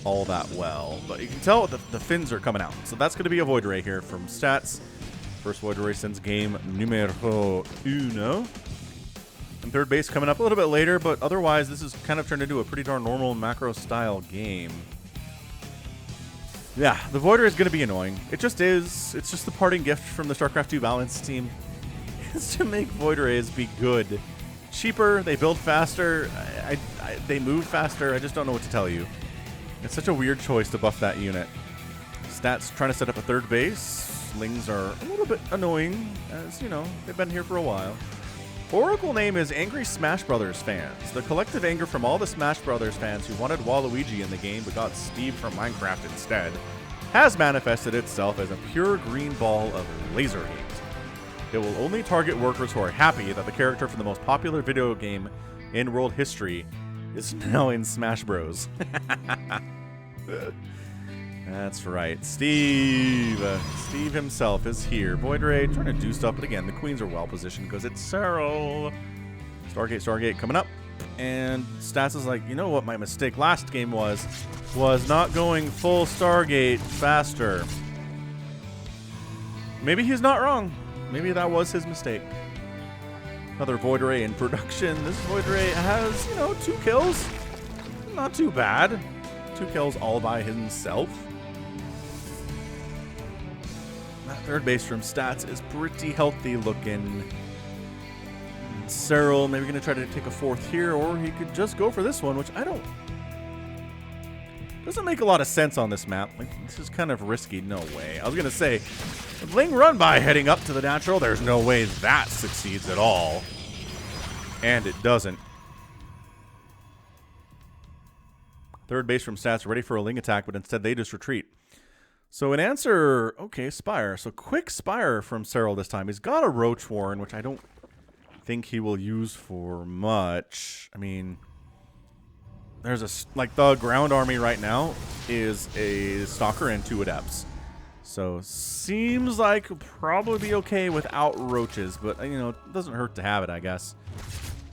all that well, but you can tell the fins are coming out. So that's going to be a Void Ray here from Stats. First Void Ray since game numero uno. And 3rd base coming up a little bit later, but otherwise this is kind of turned into a pretty darn normal macro-style game. Yeah, the Void Ray is going to be annoying. It just is. It's just the parting gift from the StarCraft 2 balance team. It's to make Void Rays be good. Cheaper, they build faster, they move faster. I just don't know what to tell you. It's such a weird choice to buff that unit. Stats trying to set up a 3rd base. Lings are a little bit annoying, as, you know, they've been here for a while. Oracle name is Angry Smash Brothers fans. The collective anger from all the Smash Brothers fans who wanted Waluigi in the game but got Steve from Minecraft instead. has manifested itself as a pure green ball of laser hate. It will only target workers who are happy that the character from the most popular video game in world history is now in Smash Bros. That's right. Steve himself is here. Void Ray trying to do stuff, but again, the queens are well positioned because it's Serral. Stargate coming up. And Stats is like, you know what my mistake last game was not going full Stargate faster. Maybe he's not wrong. Maybe that was his mistake. Another Void Ray in production. This Void Ray has, 2 kills. Not too bad. 2 kills all by himself. That third base from Stats is pretty healthy looking. Serral maybe going to try to take a 4th here, or he could just go for this one, which doesn't make a lot of sense on this map. Like, this is kind of risky. No way. I was going to say, with Ling run by heading up to the natural, there's no way that succeeds at all. And it doesn't. Third base from Stats ready for a Ling attack, but instead they just retreat. So an answer, okay, Spire. So quick Spire from Serral this time. He's got a Roach Warren, which I don't think he will use for much. I mean, there's the ground army right now is a Stalker and 2 Adepts. So seems like probably be okay without roaches, but it doesn't hurt to have it, I guess.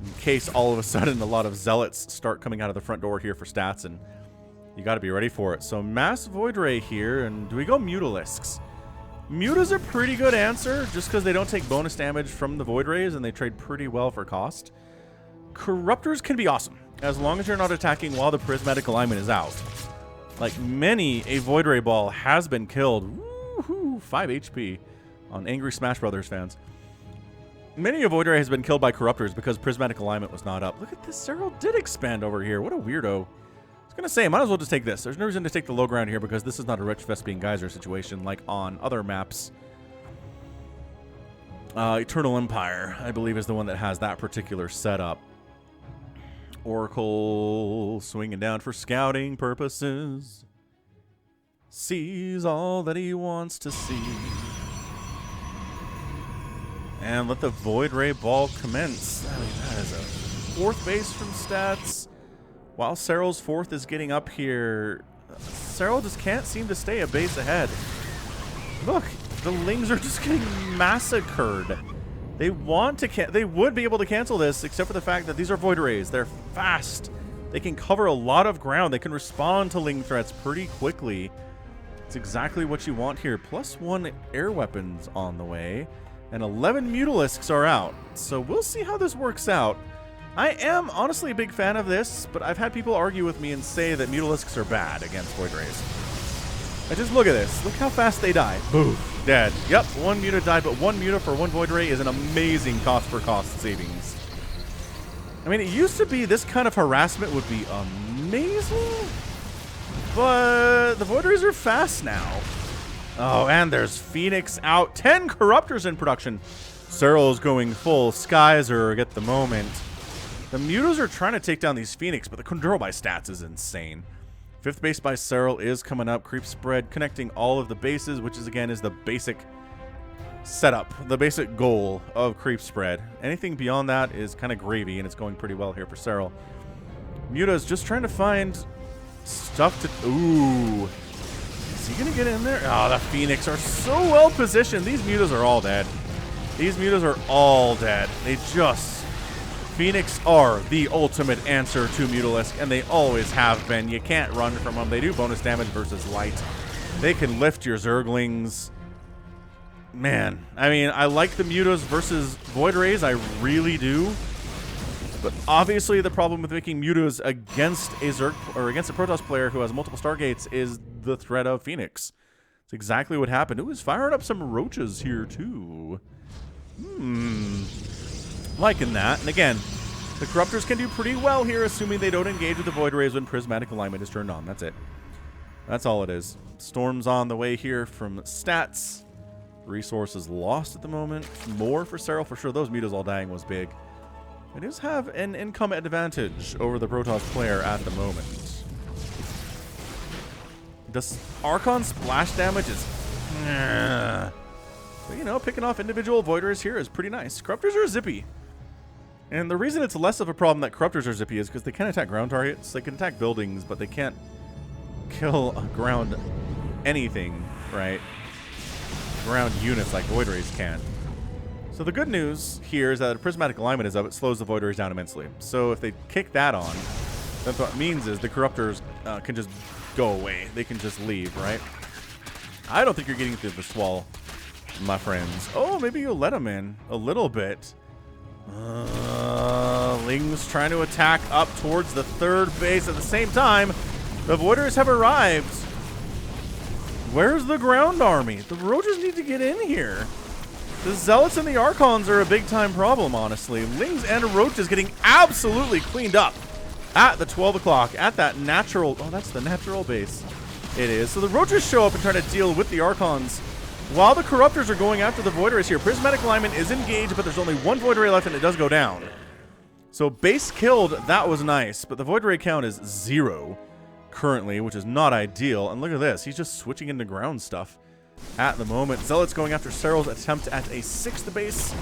In case all of a sudden a lot of Zealots start coming out of the front door here for Stats, and you got to be ready for it. So Mass Void Ray here, and do we go Mutalisks? Muta's a pretty good answer, just because they don't take bonus damage from the Void Rays, and they trade pretty well for cost. Corruptors can be awesome, as long as you're not attacking while the Prismatic Alignment is out. Like many, a Void Ray ball has been killed. Woohoo! 5 HP on Angry Smash Brothers fans. Many a Void Ray has been killed by Corruptors because Prismatic Alignment was not up. Look at this, Serral did expand over here. What a weirdo. I was going to say, I might as well just take this. There's no reason to take the low ground here because this is not a Rich Vespian Geyser situation like on other maps. Eternal Empire, I believe, is the one that has that particular setup. Oracle swinging down for scouting purposes. Sees all that he wants to see. And let the Void Ray ball commence. I mean, that is a 4th base from Stats. While Serral's 4th is getting up here, Serral just can't seem to stay a base ahead. Look, the Lings are just getting massacred. They would be able to cancel this, except for the fact that these are Void Rays. They're fast. They can cover a lot of ground. They can respond to Ling threats pretty quickly. It's exactly what you want here. +1 air weapons on the way, and 11 Mutalisks are out. So we'll see how this works out. I am honestly a big fan of this, but I've had people argue with me and say that Mutalisks are bad against Void Rays. But just look at this. Look how fast they die. Boom. Dead. Yep, 1 Muta died, but 1 Muta for 1 Void Ray is an amazing cost per cost savings. I mean, it used to be this kind of harassment would be amazing, but the Void Rays are fast now. Oh, and there's Phoenix out. 10 Corruptors in production. Serral's going full Skyzer at the moment. The Mutas are trying to take down these Phoenix, but the control by Stats is insane. 5th base by Serral is coming up. Creep spread, connecting all of the bases, which is, again, is the basic setup, the basic goal of creep spread. Anything beyond that is kind of gravy, and it's going pretty well here for Serral. Muta is just trying to find stuff to... Ooh. Is he going to get in there? Oh, the Phoenix are so well positioned. These Mutas are all dead. These Mutas are all dead. They just... Phoenix are the ultimate answer to Mutalisk, and they always have been. You can't run from them. They do bonus damage versus light. They can lift your Zerglings. Man, I mean, I like the Mutas versus Void Rays. I really do. But obviously, the problem with making Mutas against a Zerg or against a Protoss player who has multiple Stargates is the threat of Phoenix. It's exactly what happened. Ooh, he's firing up some roaches here too. Liking that. And again, the Corruptors can do pretty well here, assuming they don't engage with the Void Rays when Prismatic Alignment is turned on. That's it. That's all it is. Storm's on the way here from Stats. Resources lost at the moment. More for Serral for sure. Those Mutas all dying was big. It does have an income advantage over the Protoss player at the moment. Does Archon splash damage is... But, you know, picking off individual Voiders here is pretty nice. Corruptors are zippy. And the reason it's less of a problem that Corruptors are zippy is because they can attack ground targets. They can attack buildings, but they can't kill ground anything, right? Ground units like Void Rays can. So the good news here is that the prismatic alignment is up. It slows the Void Rays down immensely. So if they kick that on, that's what it means is the Corruptors can just go away. They can just leave, right? I don't think you're getting through the Swall, my friends. Oh, maybe you'll let them in a little bit. Ling's trying to attack up towards the third base at the same time. The Voiders have arrived. Where's the ground army? The Roaches need to get in here. The Zealots and the Archons are a big-time problem, honestly. Lings and Roaches getting absolutely cleaned up at the 12 o'clock, at that natural... Oh, that's the natural base. It is. So the Roaches show up and try to deal with the Archons while the Corruptors are going after the Void Rays here. Prismatic alignment is engaged, but there's only one Void Ray left, and it does go down. So base killed, that was nice, but the Void Ray count is 0 currently, which is not ideal. And look at this. He's just switching into ground stuff at the moment. Zealots going after Serral's attempt at a 6th base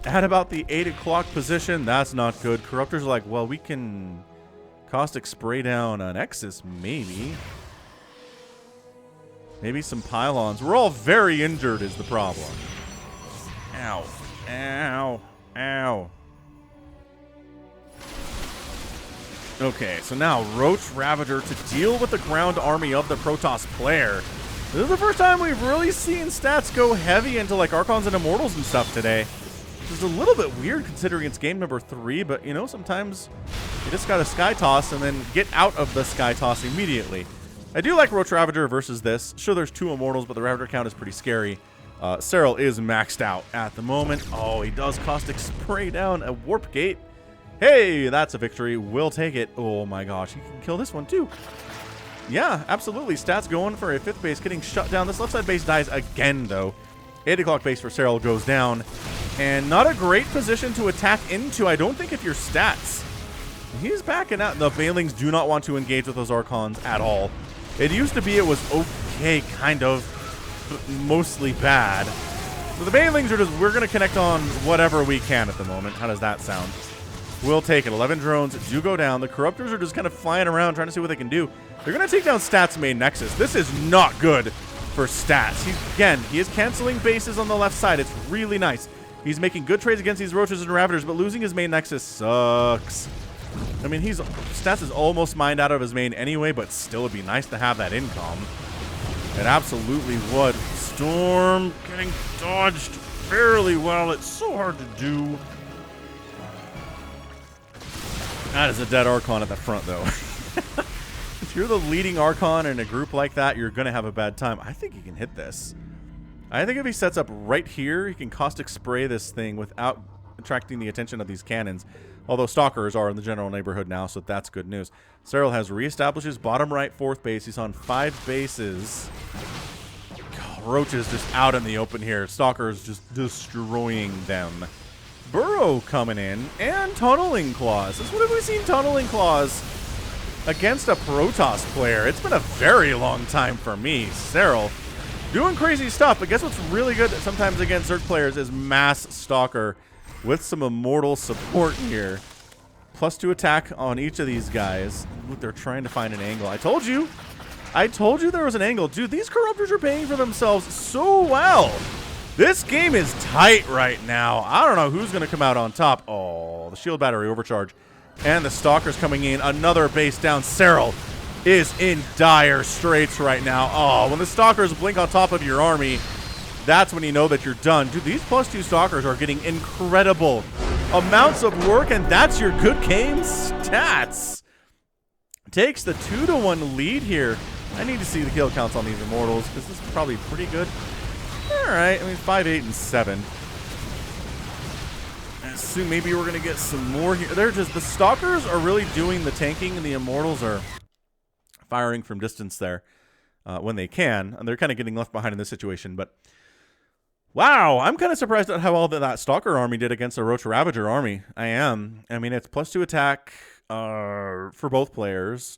at about the 8 o'clock position. That's not good. Corruptors are like, well, we can caustic spray down an Nexus, maybe. Maybe some pylons. We're all very injured is the problem. Ow. Ow. Ow. Okay, so now Roach Ravager to deal with the ground army of the Protoss player. This is the first time we've really seen stats go heavy into like Archons and Immortals and stuff today. Which is a little bit weird considering it's game number 3, but you know, sometimes you just gotta Sky Toss and then get out of the Sky Toss immediately. I do like Roach Ravager versus this. Sure, there's 2 Immortals, but the Ravager count is pretty scary. Serral is maxed out at the moment. Oh, he does caustic spray down a Warp Gate. Hey, that's a victory. We'll take it. Oh my gosh, he can kill this one too. Yeah, absolutely. Stats going for a 5th base getting shut down. This left side base dies again, though. 8 o'clock base for Serral goes down. And not a great position to attack into, I don't think, if your stats. He's backing out. The Veilings do not want to engage with those Archons at all. It used to be it was okay, kind of, but mostly bad. So the Veilings are just, we're going to connect on whatever we can at the moment. How does that sound? We'll take it. 11 drones do go down. The Corruptors are just kind of flying around trying to see what they can do. They're going to take down Stats main Nexus. This is not good for Stats. He is canceling bases on the left side. It's really nice. He's making good trades against these Roaches and Ravagers, but losing his main Nexus sucks. I mean, Stats is almost mined out of his main anyway, but still it'd be nice to have that income. It absolutely would. Storm getting dodged fairly well. It's so hard to do. That is a dead Archon at the front, though. If you're the leading Archon in a group like that, you're going to have a bad time. I think he can hit this. I think if he sets up right here, he can caustic spray this thing without attracting the attention of these cannons. Although Stalkers are in the general neighborhood now, so that's good news. Serral has reestablished his bottom right 4th base. He's on 5 bases. God, Roach is just out in the open here. Stalkers just destroying them. Burrow coming in, and Tunneling Claws. Since when have we seen Tunneling Claws against a Protoss player? It's been a very long time for me. Serral doing crazy stuff, but guess what's really good sometimes against Zerg players is Mass Stalker with some Immortal support here. +2 attack on each of these guys. Look, they're trying to find an angle. I told you there was an angle. Dude, these Corruptors are paying for themselves so well. This game is tight right now. I don't know who's going to come out on top. Oh, the shield battery overcharge. And the Stalkers coming in. Another base down. Serral is in dire straits right now. Oh, when the Stalkers blink on top of your army, that's when you know that you're done. Dude, these +2 Stalkers are getting incredible amounts of work, and that's your good game stats. Takes the 2-1 lead here. I need to see the kill counts on these Immortals, because this is probably pretty good. Alright, I mean, 5, 8, and 7. Soon maybe we're going to get some more here. They're just, the Stalkers are really doing the tanking, and the Immortals are firing from distance there when they can. And they're kind of getting left behind in this situation. But, wow, I'm kind of surprised at how well that Stalker army did against a Roach Ravager army. I am. I mean, it's +2 attack for both players.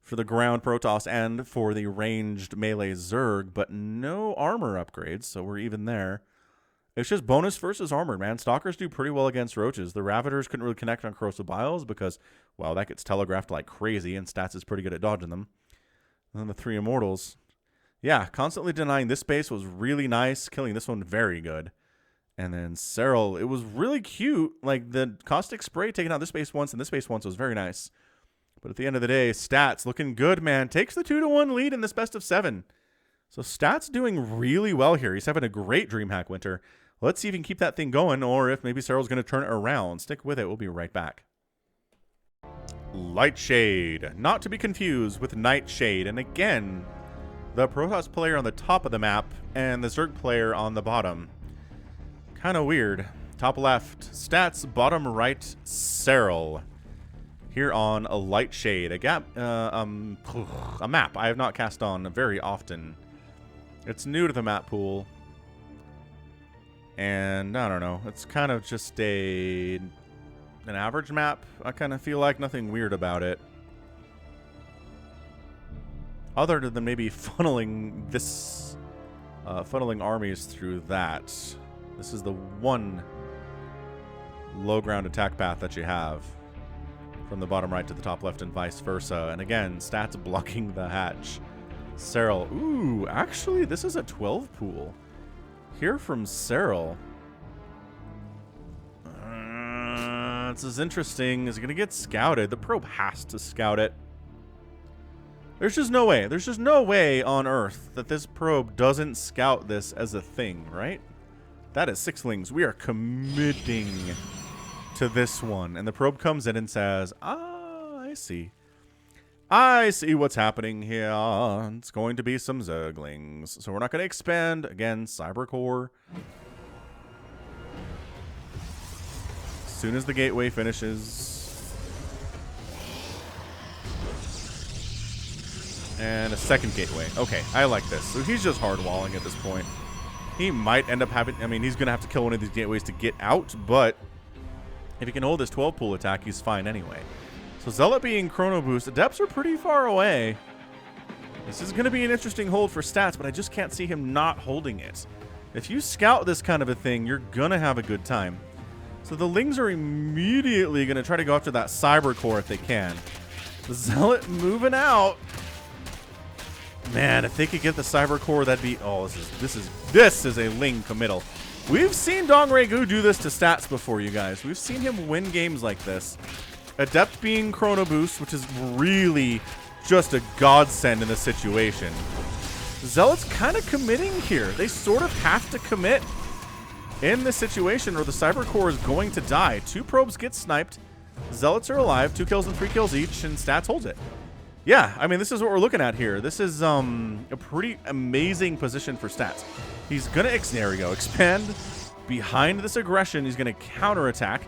for the ground Protoss and for the ranged melee Zerg, but no armor upgrades, so we're even there. It's just bonus versus armor, man. Stalkers do pretty well against roaches. The Ravagers couldn't really connect on Corrosive Biles because, well, that gets telegraphed like crazy, and Stats is pretty good at dodging them. And then the 3 Immortals. Yeah, constantly denying this space was really nice. Killing this one, very good. And then Serral, it was really cute. Like, the Caustic Spray taking out this space once and this space once was very nice. But at the end of the day, Stats looking good, man. Takes the 2-1 lead in this best of 7. So Stats doing really well here. He's having a great Dreamhack winter. Let's see if he can keep that thing going, or if maybe Serral's going to turn it around. Stick with it. We'll be right back. Lightshade. Not to be confused with Nightshade. And again, the Protoss player on the top of the map and the Zerg player on the bottom. Kind of weird. Top left, Stats. Bottom right, Serral. Here on a Lightshade. A map I have not cast on very often. It's new to the map pool. And I don't know. It's kind of just an average map. I kind of feel like nothing weird about it. Other than maybe funneling armies through that. This is the one low ground attack path that you have. From the bottom right to the top left and vice versa. And again, Stats blocking the hatch. Serral. Ooh, actually, this is a 12 pool. Here from Serral. This is interesting. Is it going to get scouted? The probe has to scout it. There's just no way. There's just no way on Earth that this probe doesn't scout this as a thing, right? That is 6lings. We are committing to this one. And the probe comes in and says, I see. I see what's happening here. It's going to be some Zerglings. So we're not going to expand. Again, Cybercore. As soon as the gateway finishes. And a second gateway. Okay, I like this. So he's just hardwalling at this point. He might end up having... I mean, he's going to have to kill one of these gateways to get out. But if he can hold this 12 pool attack, he's fine anyway. So Zealot being Chrono Boost, Adepts are pretty far away. This is going to be an interesting hold for Stats, but I just can't see him not holding it. If you scout this kind of a thing, you're going to have a good time. So the Lings are immediately going to try to go after that Cybercore if they can. The Zealot moving out. Man, if they could get the Cybercore, that'd be... Oh, this is a Ling committal. We've seen Dong Regu do this to Stats before, you guys. We've seen him win games like this. Adept being Chrono Boost, which is really just a godsend in this situation. Zealot's kind of committing here. They sort of have to commit in this situation or the Cybercore is going to die. 2 probes get sniped. Zealots are alive. 2 kills and 3 kills each, and Stats holds it. Yeah, I mean, this is what we're looking at here. This is a pretty amazing position for Stats. He's going to, there we go, expand behind this aggression. He's going to counterattack.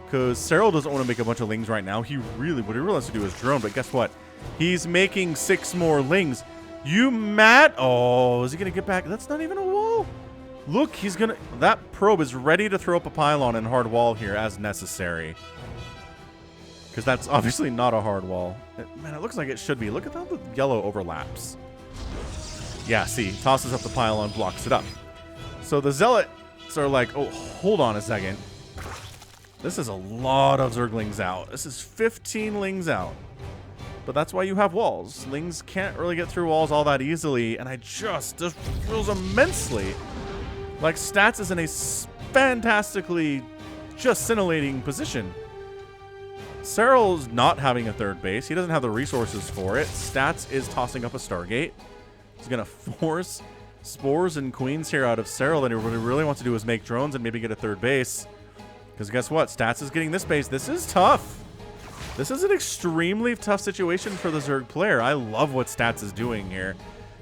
Because Serral doesn't want to make a bunch of Lings right now. What he really wants to do is drone, but guess what? He's making 6 more Lings. You mad? Oh, is he going to get back? That's not even a wall. Look, he's going to... That probe is ready to throw up a pylon and hard wall here as necessary. Because that's obviously not a hard wall. Man, it looks like it should be. Look at how the yellow overlaps. Yeah, see, tosses up the pylon, blocks it up. So the Zealots are like, oh, hold on a second. This is a lot of Zerglings out. This is 15 Lings out. But that's why you have walls. Lings can't really get through walls all that easily, and this feels immensely like Stats is in a fantastically just scintillating position. Serral's not having a third base. He doesn't have the resources for it. Stats is tossing up a Stargate. He's going to force Spores and Queens here out of Serral, and what he really wants to do is make drones and maybe get a third base. Because guess what? Stats is getting this base. This is tough. This is an extremely tough situation for the Zerg player. I love what Stats is doing here.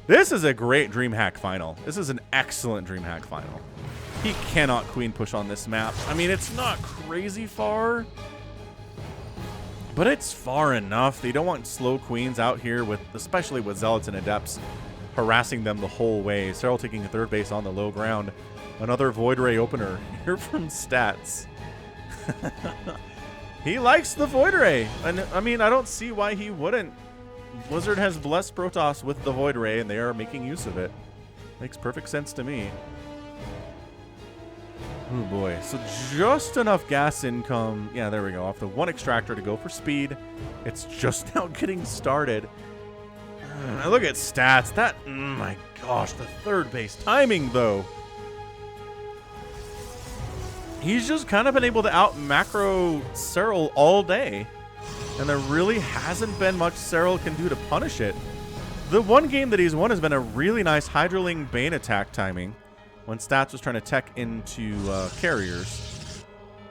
This is a great Dreamhack final. This is an excellent Dreamhack final. He cannot Queen push on this map. I mean, it's not crazy far, but it's far enough. They don't want slow Queens out here, especially with Zealots and Adepts harassing them the whole way. Serral taking a third base on the low ground. Another Void Ray opener here from Stats. He likes the Void Ray. And I mean, I don't see why he wouldn't Blizzard has blessed Protoss with the Void Ray, and they are making use of it. Makes perfect sense to me. Oh boy, so just enough gas income. Yeah, there we go. Off the one extractor to go for speed. It's just now getting started. Look at stats. That, my gosh, the third base timing though. He's just kind of been able to out macro Serral all day. And there really hasn't been much Serral can do to punish it. The one game that he's won has been a really nice Hydraling Bane attack timing when Stats was trying to tech into carriers.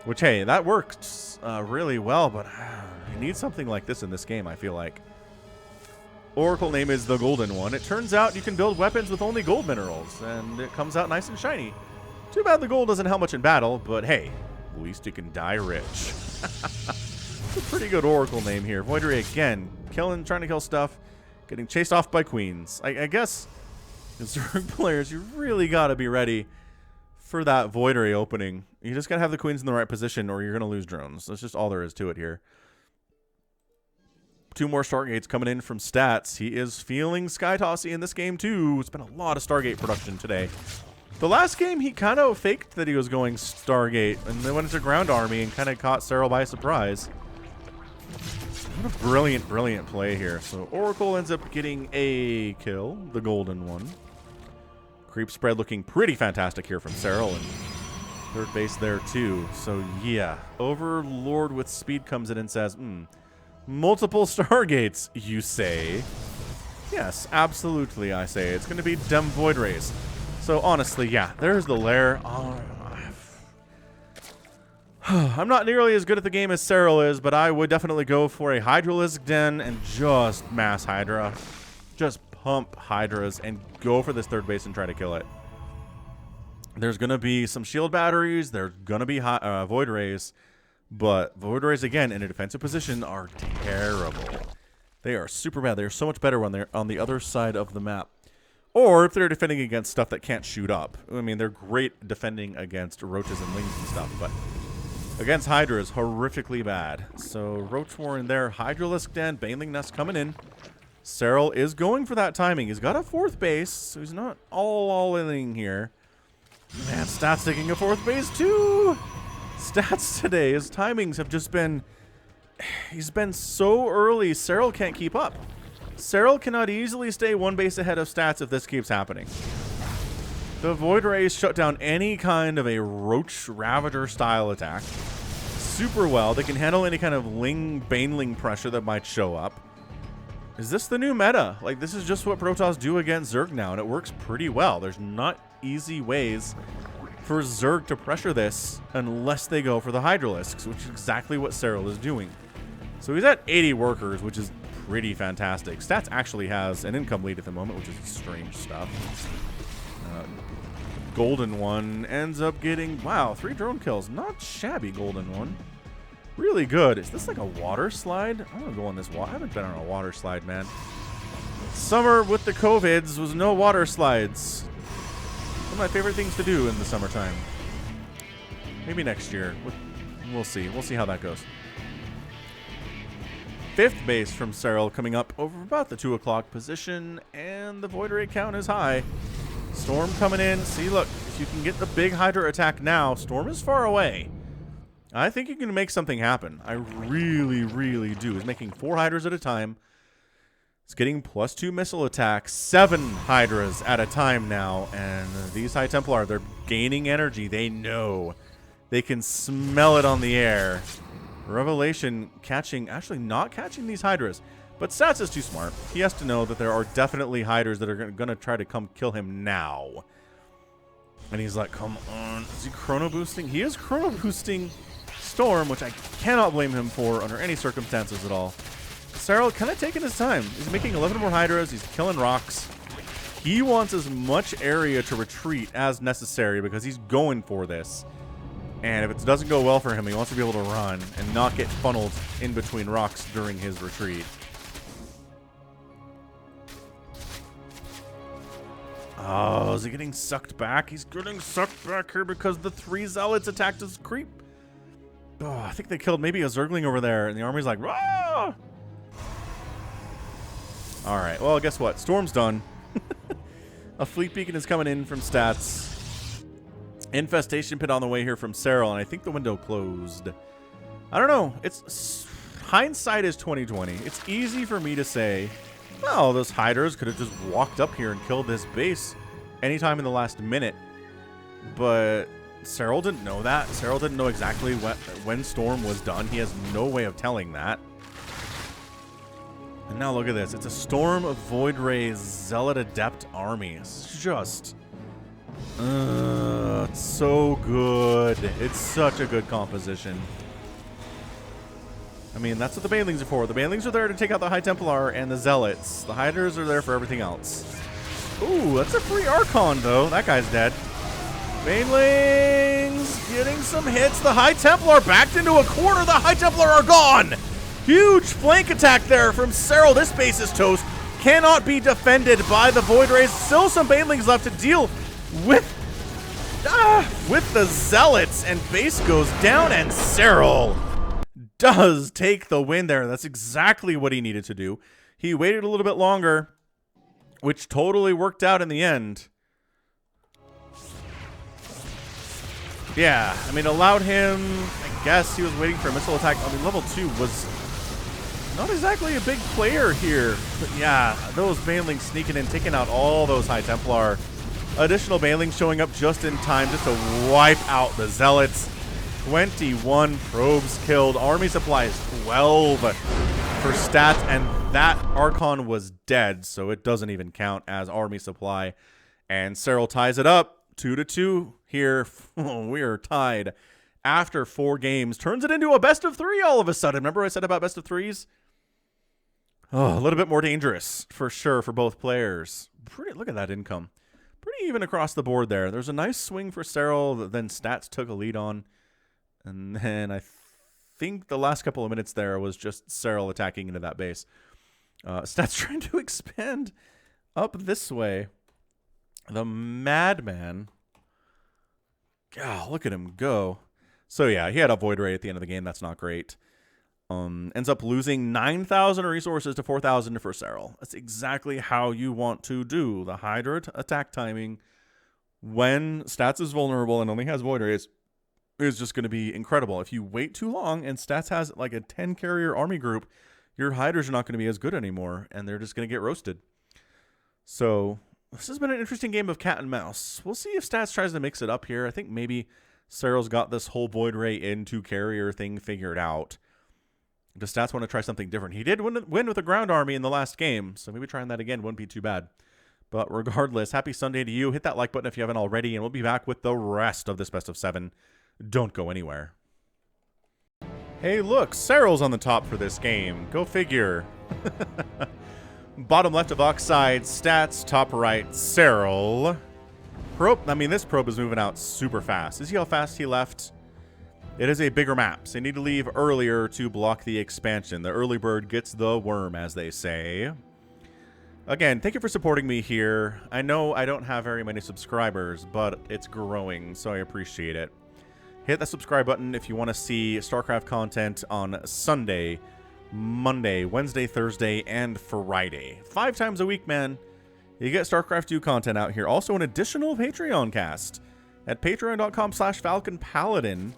Which, hey, that worked really well, but you need something like this in this game, I feel like. Oracle name is the Golden One. It turns out you can build weapons with only gold minerals, and it comes out nice and shiny. Too bad the gold doesn't help much in battle, but hey, at least you can die rich. It's a pretty good Oracle name here. Void Ray again, trying to kill stuff, getting chased off by queens. I guess, as Zerg players, you really got to be ready for that Void Ray opening. You just got to have the queens in the right position, or you're going to lose drones. That's just all there is to it here. 2 more Stargates coming in from Stats. He is feeling Sky Tossy in this game, too. It's been a lot of Stargate production today. The last game, he kind of faked that he was going Stargate, and then went into Ground Army and kind of caught Serral by surprise. What a brilliant, brilliant play here. So Oracle ends up getting a kill, the golden one. Creep spread looking pretty fantastic here from Serral, and third base there, too. So, yeah, Overlord with speed comes in and says, multiple Stargates, you say? Yes, absolutely, I say. It's going to be Dem Void Rays. So, honestly, yeah, there's the lair. I'm not nearly as good at the game as Serral is, but I would definitely go for a Hydralisk Den and just mass Hydra. Just pump Hydras and go for this third base and try to kill it. There's going to be some shield batteries. There's going to be Void Rays. But Void Rays, again, in a defensive position are terrible. They are super bad. They are so much better when they're on the other side of the map. Or if they're defending against stuff that can't shoot up. I mean, they're great defending against roaches and lings and stuff, but against Hydra is horrifically bad. So Roach Warren there, Hydralisk Den, Baneling Nest coming in. Serral is going for that timing. He's got a fourth base, so he's not all-in here. Man, Stats taking a fourth base too. Stats today, his timings have just been... He's been so early, Serral can't keep up. Serral cannot easily stay one base ahead of Stats if this keeps happening. The Void Rays shut down any kind of a Roach Ravager style attack super well. They can handle any kind of Baneling pressure that might show up. Is this the new meta? Like, this is just what Protoss do against Zerg now, and it works pretty well. There's not easy ways for Zerg to pressure this unless they go for the Hydralisks, which is exactly what Serral is doing. So he's at 80 workers, which is pretty fantastic. Stats actually has an income lead at the moment, which is strange stuff. Golden One ends up getting, wow, 3 drone kills. Not shabby, Golden One. Really good. Is this like a water slide? I'm gonna go on this water. I haven't been on a water slide, man. Summer with the COVIDs was no water slides. One of my favorite things to do in the summertime. Maybe next year. We'll see. We'll see how that goes. 5th base from Serral coming up over about the 2 o'clock position, and the Void Ray count is high. Storm coming in. See, look, if you can get the big Hydra attack now, Storm is far away. I think you can make something happen. I really, really do. He's making 4 Hydras at a time. It's getting +2 missile attacks, 7 Hydras at a time now, and these High Templar, they're gaining energy. They know. They can smell it on the air. Revelation actually not catching these Hydras. But Stats is too smart. He has to know that there are definitely Hydras that are going to try to come kill him now. And he's like, come on. Is he chrono boosting? He is chrono boosting Storm, which I cannot blame him for under any circumstances at all. Serral kind of taking his time. He's making 11 more Hydras. He's killing rocks. He wants as much area to retreat as necessary because he's going for this. And if it doesn't go well for him, he wants to be able to run and not get funneled in between rocks during his retreat. Oh, is he getting sucked back? He's getting sucked back here because the 3 Zealots attacked his creep. Oh, I think they killed maybe a Zergling over there, and the army's like, "Rah!" All right. Well, guess what? Storm's done. A fleet beacon is coming in from Stats. Infestation pit on the way here from Serral, and I think the window closed. I don't know. It's hindsight is 2020. It's easy for me to say, well, those hiders could have just walked up here and killed this base anytime in the last minute. But Serral didn't know that. Serral didn't know exactly when Storm was done. He has no way of telling that. And now look at this. It's a Storm of Void Ray's Zealot Adept army. It's just... it's so good. It's such a good composition. I mean, that's what the Banelings are for. The Banelings are there to take out the High Templar and the Zealots. The Hiders are there for everything else. Ooh, that's a free Archon, though. That guy's dead. Banelings getting some hits. The High Templar backed into a corner. The High Templar are gone. Huge flank attack there from Serral. This base is toast. Cannot be defended by the Void Rays. Still some Banelings left to deal with the Zealots, and base goes down, and Serral does take the win there. That's exactly what he needed to do. He waited a little bit longer, which totally worked out in the end. Yeah, I mean, allowed him, I guess he was waiting for a missile attack. I mean, level 2 was not exactly a big player here. But yeah, those Banelings sneaking in, taking out all those High Templar. Additional Banelings showing up just in time just to wipe out the Zealots. 21 probes killed. Army supplies 12 for Stats, and that Archon was dead, so it doesn't even count as army supply. And Serral ties it up 2-2 here. We are tied after 4 games. Turns it into a best of 3 all of a sudden. Remember I said about best of 3s? Oh, a little bit more dangerous for sure for both players. Look at that income. Pretty even across the board there. There's a nice swing for Serral that then Stats took a lead on. And then I think the last couple of minutes there was just Serral attacking into that base. Stats trying to expand up this way. The Madman. God, look at him go. So yeah, he had a Void Ray at the end of the game. That's not great. Ends up losing 9,000 resources to 4,000 for Serral. That's exactly how you want to do the Hydra attack timing when Stats is vulnerable and only has Void Rays is just going to be incredible. If you wait too long and Stats has like a 10 carrier army group, your Hydras are not going to be as good anymore, and they're just going to get roasted. So this has been an interesting game of cat and mouse. We'll see if Stats tries to mix it up here. I think maybe Serral's got this whole Void Ray into carrier thing figured out. Does Stats want to try something different? He did win with a ground army in the last game, so maybe trying that again wouldn't be too bad. But regardless, happy Sunday to you. Hit that like button if you haven't already, and we'll be back with the rest of this best of 7. Don't go anywhere. Hey, look, Serral's on the top for this game. Go figure. Bottom left of Oxide, Stats, top right, Serral. Probe, I mean, this probe is moving out super fast. You see how fast he left? It is a bigger map, so you need to leave earlier to block the expansion. The early bird gets the worm, as they say. Again, thank you for supporting me here. I know I don't have very many subscribers, but it's growing, so I appreciate it. Hit that subscribe button if you want to see StarCraft content on Sunday, Monday, Wednesday, Thursday, and Friday. 5 times a week, man. You get StarCraft 2 content out here. Also, an additional Patreon cast at patreon.com/Falcon Paladin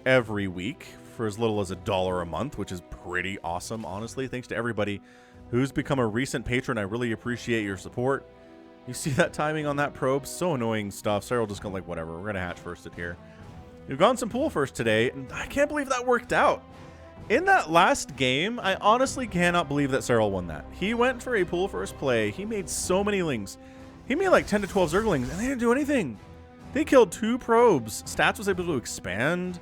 every week for as little as $1 a month, which is pretty awesome, honestly. Thanks to everybody who's become a recent patron. I really appreciate your support. You see that timing on that probe? So annoying stuff. Serral just going like, whatever. We're going to hatch first it here. We've gone some pool first today, and I can't believe that worked out. In that last game, I honestly cannot believe that Serral won that. He went for a pool first play. He made so many lings. He made like 10 to 12 Zerglings, and they didn't do anything. They killed 2 probes. Stats was able to expand.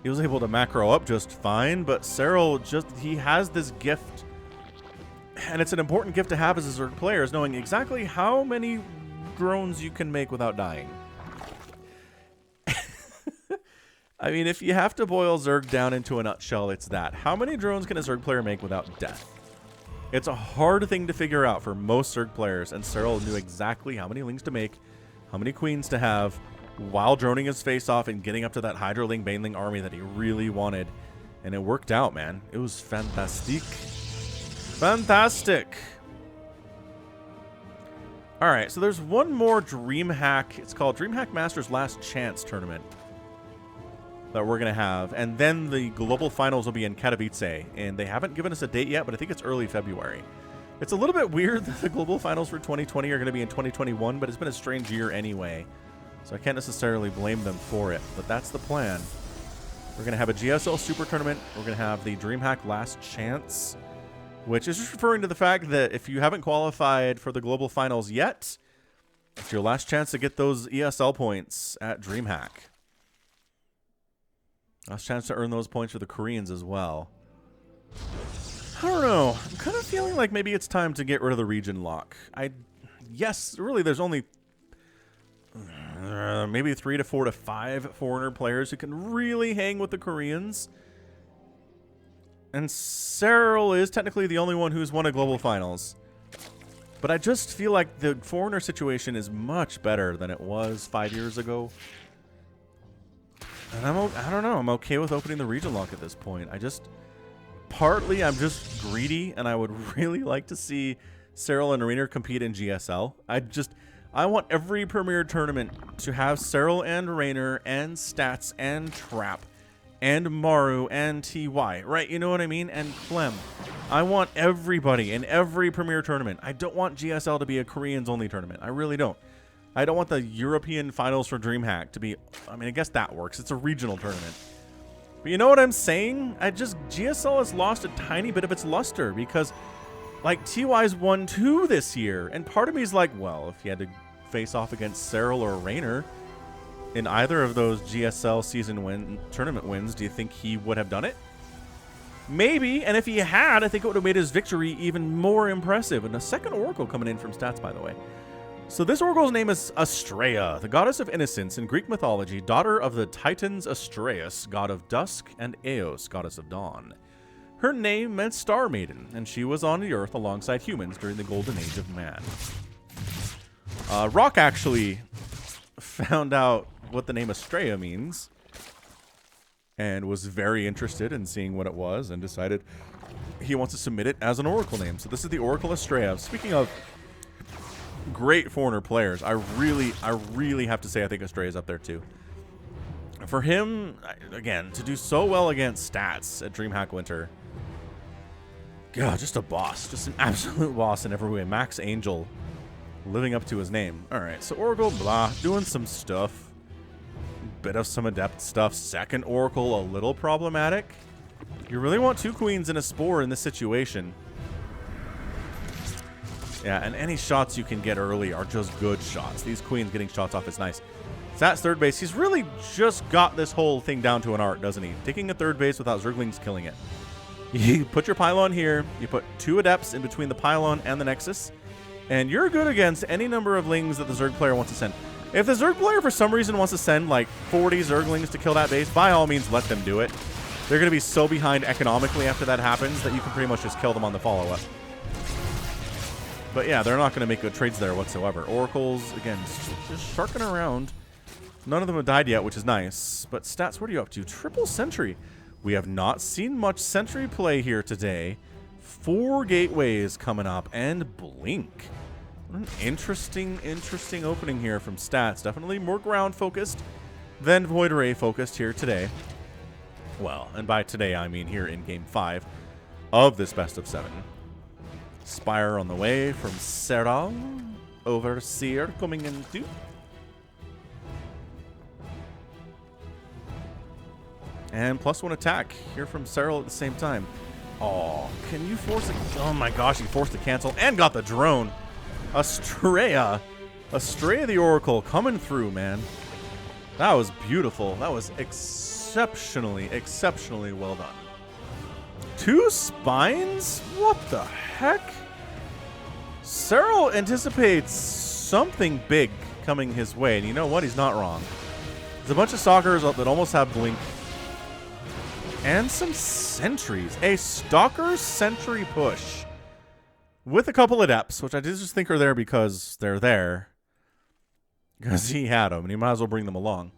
He was able to macro up just fine, but Serral he has this gift, and it's an important gift to have as a Zerg player, is knowing exactly how many drones you can make without dying. I mean, if you have to boil Zerg down into a nutshell, it's that. How many drones can a Zerg player make without death? It's a hard thing to figure out for most Zerg players, and Serral knew exactly how many lings to make, how many queens to have, while droning his face off and getting up to that Hydraling Baneling army that he really wanted. And it worked out, man. It was fantastic. Fantastic. All right, so there's one more Dreamhack. It's called Dreamhack Masters Last Chance Tournament that we're going to have. And then the global finals will be in Katowice. And they haven't given us a date yet, but I think it's early February. It's a little bit weird that the global finals for 2020 are going to be in 2021, but it's been a strange year anyway. So I can't necessarily blame them for it, but that's the plan. We're going to have a GSL Super Tournament. We're going to have the Dreamhack Last Chance, which is just referring to the fact that if you haven't qualified for the global finals yet, it's your last chance to get those ESL points at Dreamhack. Last chance to earn those points for the Koreans as well. I don't know. I'm kind of feeling like maybe it's time to get rid of the region lock. Yes, really, there's only maybe 3 to 4 to 5 foreigner players who can really hang with the Koreans. And Serral is technically the only one who's won a global finals. But I just feel like the foreigner situation is much better than it was 5 years ago. And I don't know. I'm okay with opening the region lock at this point. Partly I'm just greedy, and I would really like to see Serral and Rainer compete in GSL. I want every Premier tournament to have Serral and Rainer and Stats and Trap and Maru and TY, right? You know what I mean? And Clem. I want everybody in every Premier tournament. I don't want GSL to be a Koreans-only tournament. I really don't. I don't want the European finals for Dreamhack to be... I mean, I guess that works. It's a regional tournament. But you know what I'm saying? GSL has lost a tiny bit of its luster because, like, TY's won 2 this year. And part of me is like, well, if you had to face off against Serral or Rainer in either of those GSL tournament wins, do you think he would have done it? Maybe, and if he had, I think it would have made his victory even more impressive. And a second Oracle coming in from Stats, by the way. So this Oracle's name is Astrea, the goddess of innocence in Greek mythology, daughter of the Titans Astraeus, god of dusk, and Eos, goddess of dawn. Her name meant Star Maiden, and she was on the earth alongside humans during the golden age of man. Rock actually found out what the name Astrea means and was very interested in seeing what it was and decided he wants to submit it as an Oracle name. So this is the Oracle Astrea. Speaking of great foreigner players, I really have to say I think Astrea is up there too. For him, again, to do so well against Stats at Dreamhack Winter, God, just a boss. Just an absolute boss in every way. Max Angel living up to his name. Alright, so Oracle, blah, doing some stuff. Bit of some adept stuff. Second Oracle, a little problematic. You really want 2 queens and a spore in this situation. Yeah, and any shots you can get early are just good shots. These queens getting shots off is nice. Stats third base. He's really just got this whole thing down to an art, doesn't he? Taking a third base without Zerglings killing it. You put your pylon here. You put 2 adepts in between the pylon and the nexus. And you're good against any number of lings that the Zerg player wants to send. If the Zerg player for some reason wants to send like 40 Zerglings to kill that base, by all means let them do it. They're going to be so behind economically after that happens that you can pretty much just kill them on the follow-up. But yeah, they're not going to make good trades there whatsoever. Oracles, again, just sharking around. None of them have died yet, which is nice. But Stats, what are you up to? Triple Sentry. We have not seen much Sentry play here today. 4 gateways coming up and Blink. What an interesting opening here from Stats. Definitely more ground focused than Void Array focused here today. Well, and by today I mean here in Game 5 of this best of 7. Spire on the way from Serral. Overseer coming in too. And +1 attack here from Serral at the same time. Oh, can you force it? Oh my gosh, he forced the cancel and got the drone. Astrea the Oracle coming through, man. That was beautiful. That was exceptionally well done. 2 spines? What the heck? Serral anticipates something big coming his way, and you know what? He's not wrong. There's a bunch of stalkers that almost have Blink. And some sentries. A stalker sentry push. With a couple adepts, which I just think are there because they're there. Because he had them, and he might as well bring them along.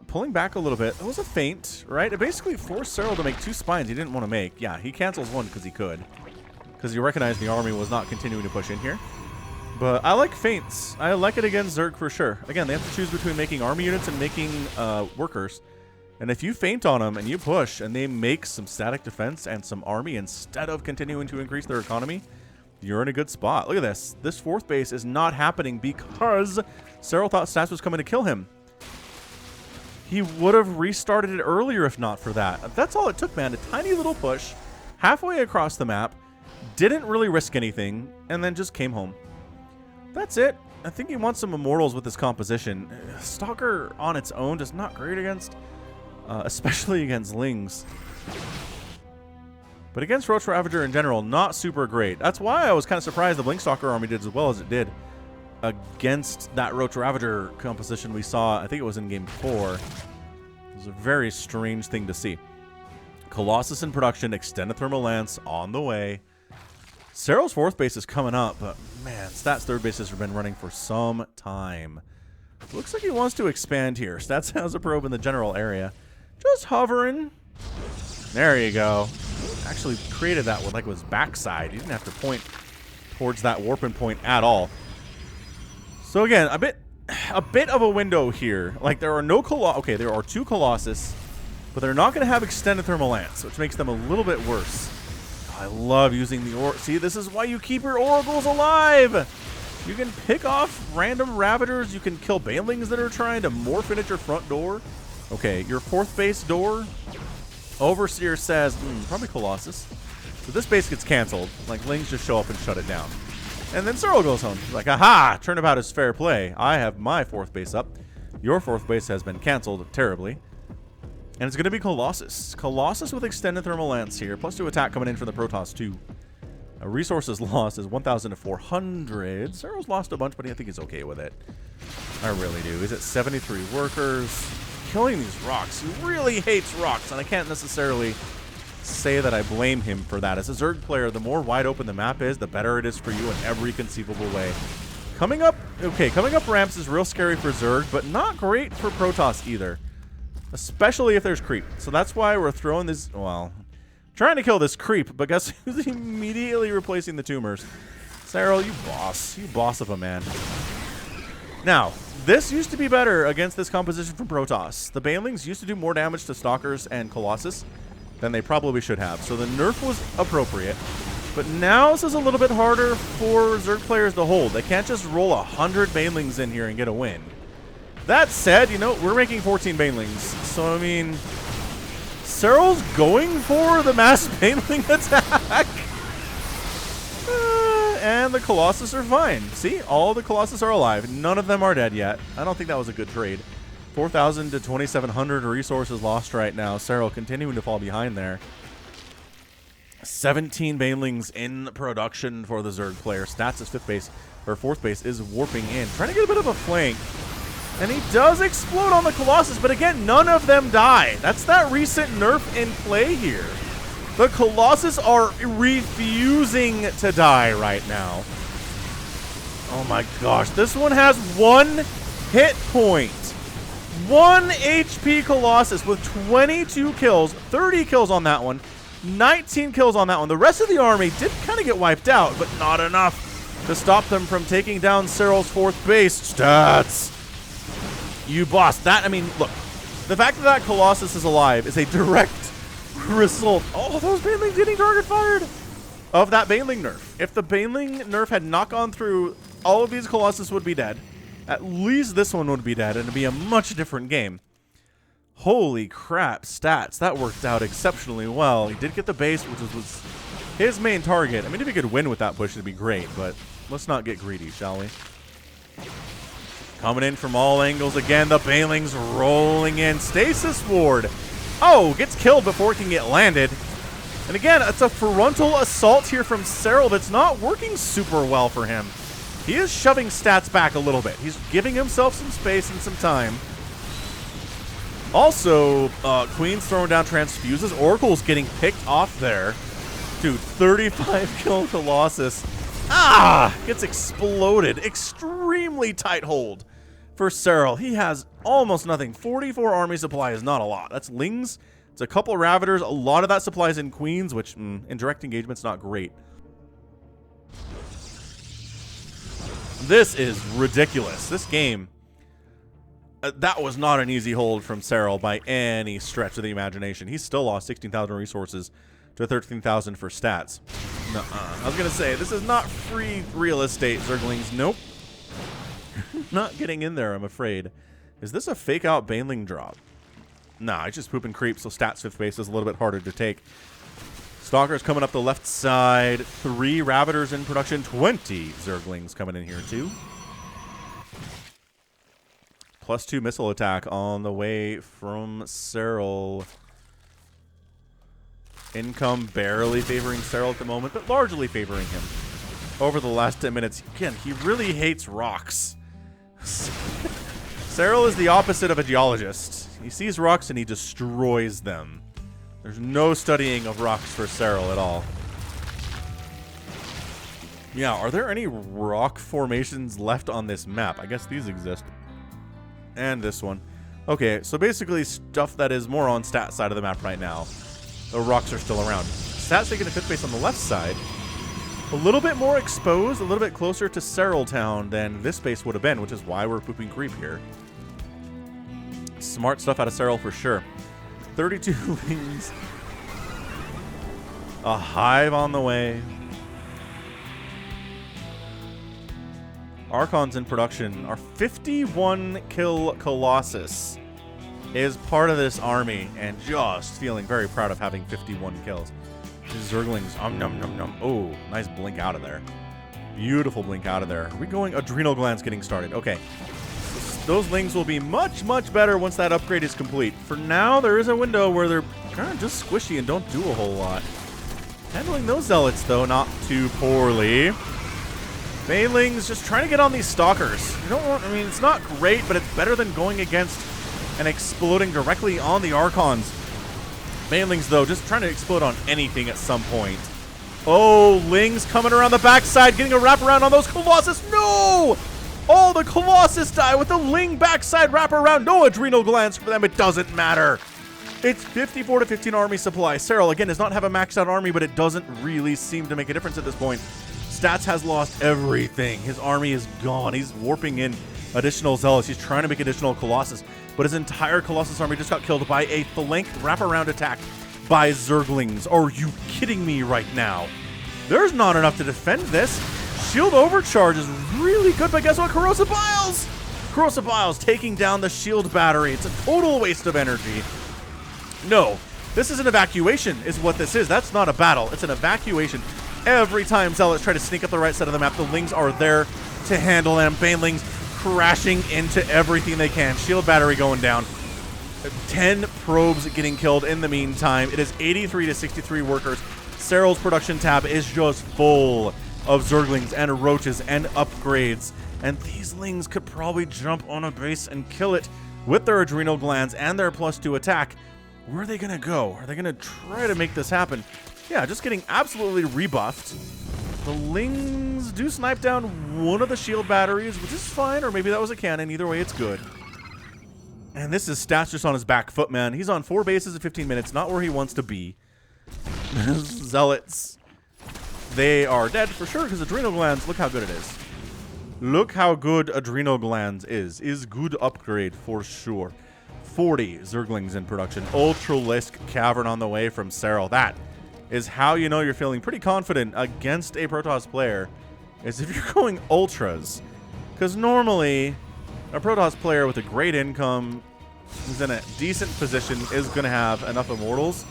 Pulling back a little bit. It was a feint, right? It basically forced Serral to make 2 spines he didn't want to make. Yeah, he cancels 1 because he could. Because he recognized the army was not continuing to push in here. But I like feints. I like it against Zerg for sure. Again, they have to choose between making army units and making workers. And if you feint on them and you push and they make some static defense and some army instead of continuing to increase their economy, you're in a good spot. Look at this. This fourth base is not happening because Serral thought Stats was coming to kill him. He would have restarted it earlier if not for that. That's all it took, man. A tiny little push halfway across the map, didn't really risk anything, and then just came home. That's it. I think he wants some immortals with this composition. Stalker on its own is not great against, especially against Lings. But against Roach Ravager in general, not super great. That's why I was kind of surprised the Blink Stalker army did as well as it did against that Roach Ravager composition we saw. I think it was in game 4. It was a very strange thing to see. Colossus in production, extended thermal lance on the way. Serral's fourth base is coming up, but man, Stats third bases have been running for some time. Looks like he wants to expand here. Stats has a probe in the general area. Just hovering. There you go. Actually created that with like his backside. He didn't have to point towards that warping point at all. So again, a bit of a window here. Like there are no okay, there are 2 Colossus, but they're not going to have extended thermal lance, which makes them a little bit worse. I love using the See, this is why you keep your oracles alive. You can pick off random Ravagers. You can kill Banelings that are trying to morph in at your front door. Okay, your fourth base door. Overseer says, probably Colossus. So this base gets canceled. Like, Lings just show up and shut it down. And then Serral goes home. He's like, aha, turnabout is fair play. I have my fourth base up. Your fourth base has been canceled terribly. And it's going to be Colossus. Colossus with extended thermal lance here. +2 attack coming in from the Protoss too. Resources lost is 1,000 to 400. Serral's lost a bunch, but I think he's okay with it. I really do. He's at 73 workers. Killing these rocks. He really hates rocks, and I can't necessarily say that I blame him for that. As a Zerg player, the more wide open the map is, the better it is for you in every conceivable way. Coming up ramps is real scary for Zerg, but not great for Protoss either. Especially if there's creep. So that's why we're throwing this, well, trying to kill this creep, but guess who's immediately replacing the tumors? Serral, you boss of a man. Now, this used to be better against this composition from Protoss. The Banelings used to do more damage to Stalkers and Colossus than they probably should have. So the nerf was appropriate. But now this is a little bit harder for Zerg players to hold. They can't just roll 100 Banelings in here and get a win. That said, you know, we're making 14 Banelings. So, I mean, Serral's going for the mass Baneling attack. And the Colossus are fine. See, all the Colossus are alive. None of them are dead yet. I don't think that was a good trade. 4,000 to 2,700 resources lost right now. Serral continuing to fall behind there. 17 Banelings in production for the Zerg player. Stats' fourth base is warping in. Trying to get a bit of a flank. And he does explode on the Colossus, but again, none of them die. That's that recent nerf in play here. The Colossus are refusing to die right now. Oh my gosh, this one has 1 hit point. 1 HP Colossus with 22 kills, 30 kills on that one, 19 kills on that one. The rest of the army did kind of get wiped out, but not enough to stop them from taking down Serral's fourth base. Stats! You boss. That, I mean, look, the fact that Colossus is alive is a direct result. Oh, those Banelings getting target fired of that Baneling nerf. If the Baneling nerf had not gone through, all of these Colossus would be dead. At least this one would be dead, and it'd be a much different game. Holy crap, Stats. That worked out exceptionally well. He did get the base, which was his main target. I mean, if he could win with that push, it'd be great, but let's not get greedy, shall we? Coming in from all angles again, the Banelings rolling in. Stasis Ward. Oh, gets killed before it can get landed. And again, it's a frontal assault here from Serral that's not working super well for him. He is shoving Stats back a little bit. He's giving himself some space and some time. Also, Queen's throwing down transfuses. Oracle's getting picked off there. Dude, 35 kill Colossus. Gets exploded. Extremely tight hold for Serral. He has almost nothing. 44 army supply is not a lot. That's Lings. It's a couple Ravagers. A lot of that supply is in Queens, which in direct engagement's not great. This is ridiculous. This game, that was not an easy hold from Serral by any stretch of the imagination. He still lost 16,000 resources to 13,000 for stats. I was going to say, this is not free real estate, Zerglings. Nope. Not getting in there, I'm afraid. Is this a fake-out Baneling drop? Nah, it's just poop and creep, so stats 5th base is a little bit harder to take. Stalkers coming up the left side. 3 Ravagers in production. 20 Zerglings coming in here, too. +2 missile attack on the way from Serral. Income barely favoring Serral at the moment, but largely favoring him over the last 10 minutes. Again, he really hates rocks. Serral is the opposite of a geologist. He sees rocks and he destroys them. There's no studying of rocks for Serral at all. Yeah, are there any rock formations left on this map? I guess these exist. And this one. Okay, so basically stuff that is more on stat side of the map right now. The rocks are still around. Stats taking a 5th base on the left side. A little bit more exposed, a little bit closer to Serral Town than this base would have been, which is why we're pooping creep here. Smart stuff out of Serral for sure. 32 wings. A hive on the way. Archons in production. Our 51 kill Colossus is part of this army, and just feeling very proud of having 51 kills. These Zerglings, num num num. Oh, nice blink out of there. Beautiful blink out of there. Are we going adrenal glands getting started? Okay. Those lings will be much, much better once that upgrade is complete. For now, there is a window where they're kind of just squishy and don't do a whole lot. Handling those zealots, though, not too poorly. Banelings just trying to get on these stalkers. You don't want, I mean, it's not great, but it's better than going against and exploding directly on the Archons. Banelings, though, just trying to explode on anything at some point. Oh, Lings coming around the backside, getting a wraparound on those Colossus. No! Oh, the Colossus die with the Ling backside wraparound. No adrenal glands for them. It doesn't matter. It's 54 to 15 army supply. Serral, again, does not have a maxed out army, but it doesn't really seem to make a difference at this point. Stats has lost everything. His army is gone. He's warping in additional zealots. He's trying to make additional Colossus, but his entire Colossus army just got killed by a flanked wraparound attack by Zerglings. Are you kidding me right now? There's not enough to defend this. Shield overcharge is really good, but guess what? Corrosive Biles! Corrosive Biles taking down the shield battery. It's a total waste of energy. No, this is an evacuation is what this is. That's not a battle. It's an evacuation. Every time Zealots try to sneak up the right side of the map, the Lings are there to handle them. Banelings crashing into everything they can. Shield battery going down. 10 probes getting killed in the meantime. It is 83 to 63 workers. Serral's production tab is just full of Zerglings and roaches and upgrades. And these Lings could probably jump on a base and kill it with their adrenal glands and their +2 attack. Where are they going to go? Are they going to try to make this happen? Yeah, just getting absolutely rebuffed. The Lings do snipe down one of the shield batteries, which is fine, or maybe that was a cannon. Either way, it's good. And this is Stats just on his back foot, man. He's on 4 bases in 15 minutes, not where he wants to be. Zealots. They are dead for sure, because adrenal glands, look how good it is. Look how good adrenal glands is. Is good upgrade for sure. 40 Zerglings in production. Ultralisk Cavern on the way from Serral. That is how you know you're feeling pretty confident against a Protoss player, is if you're going Ultras. Because normally, a Protoss player with a great income, who's in a decent position, is going to have enough Immortals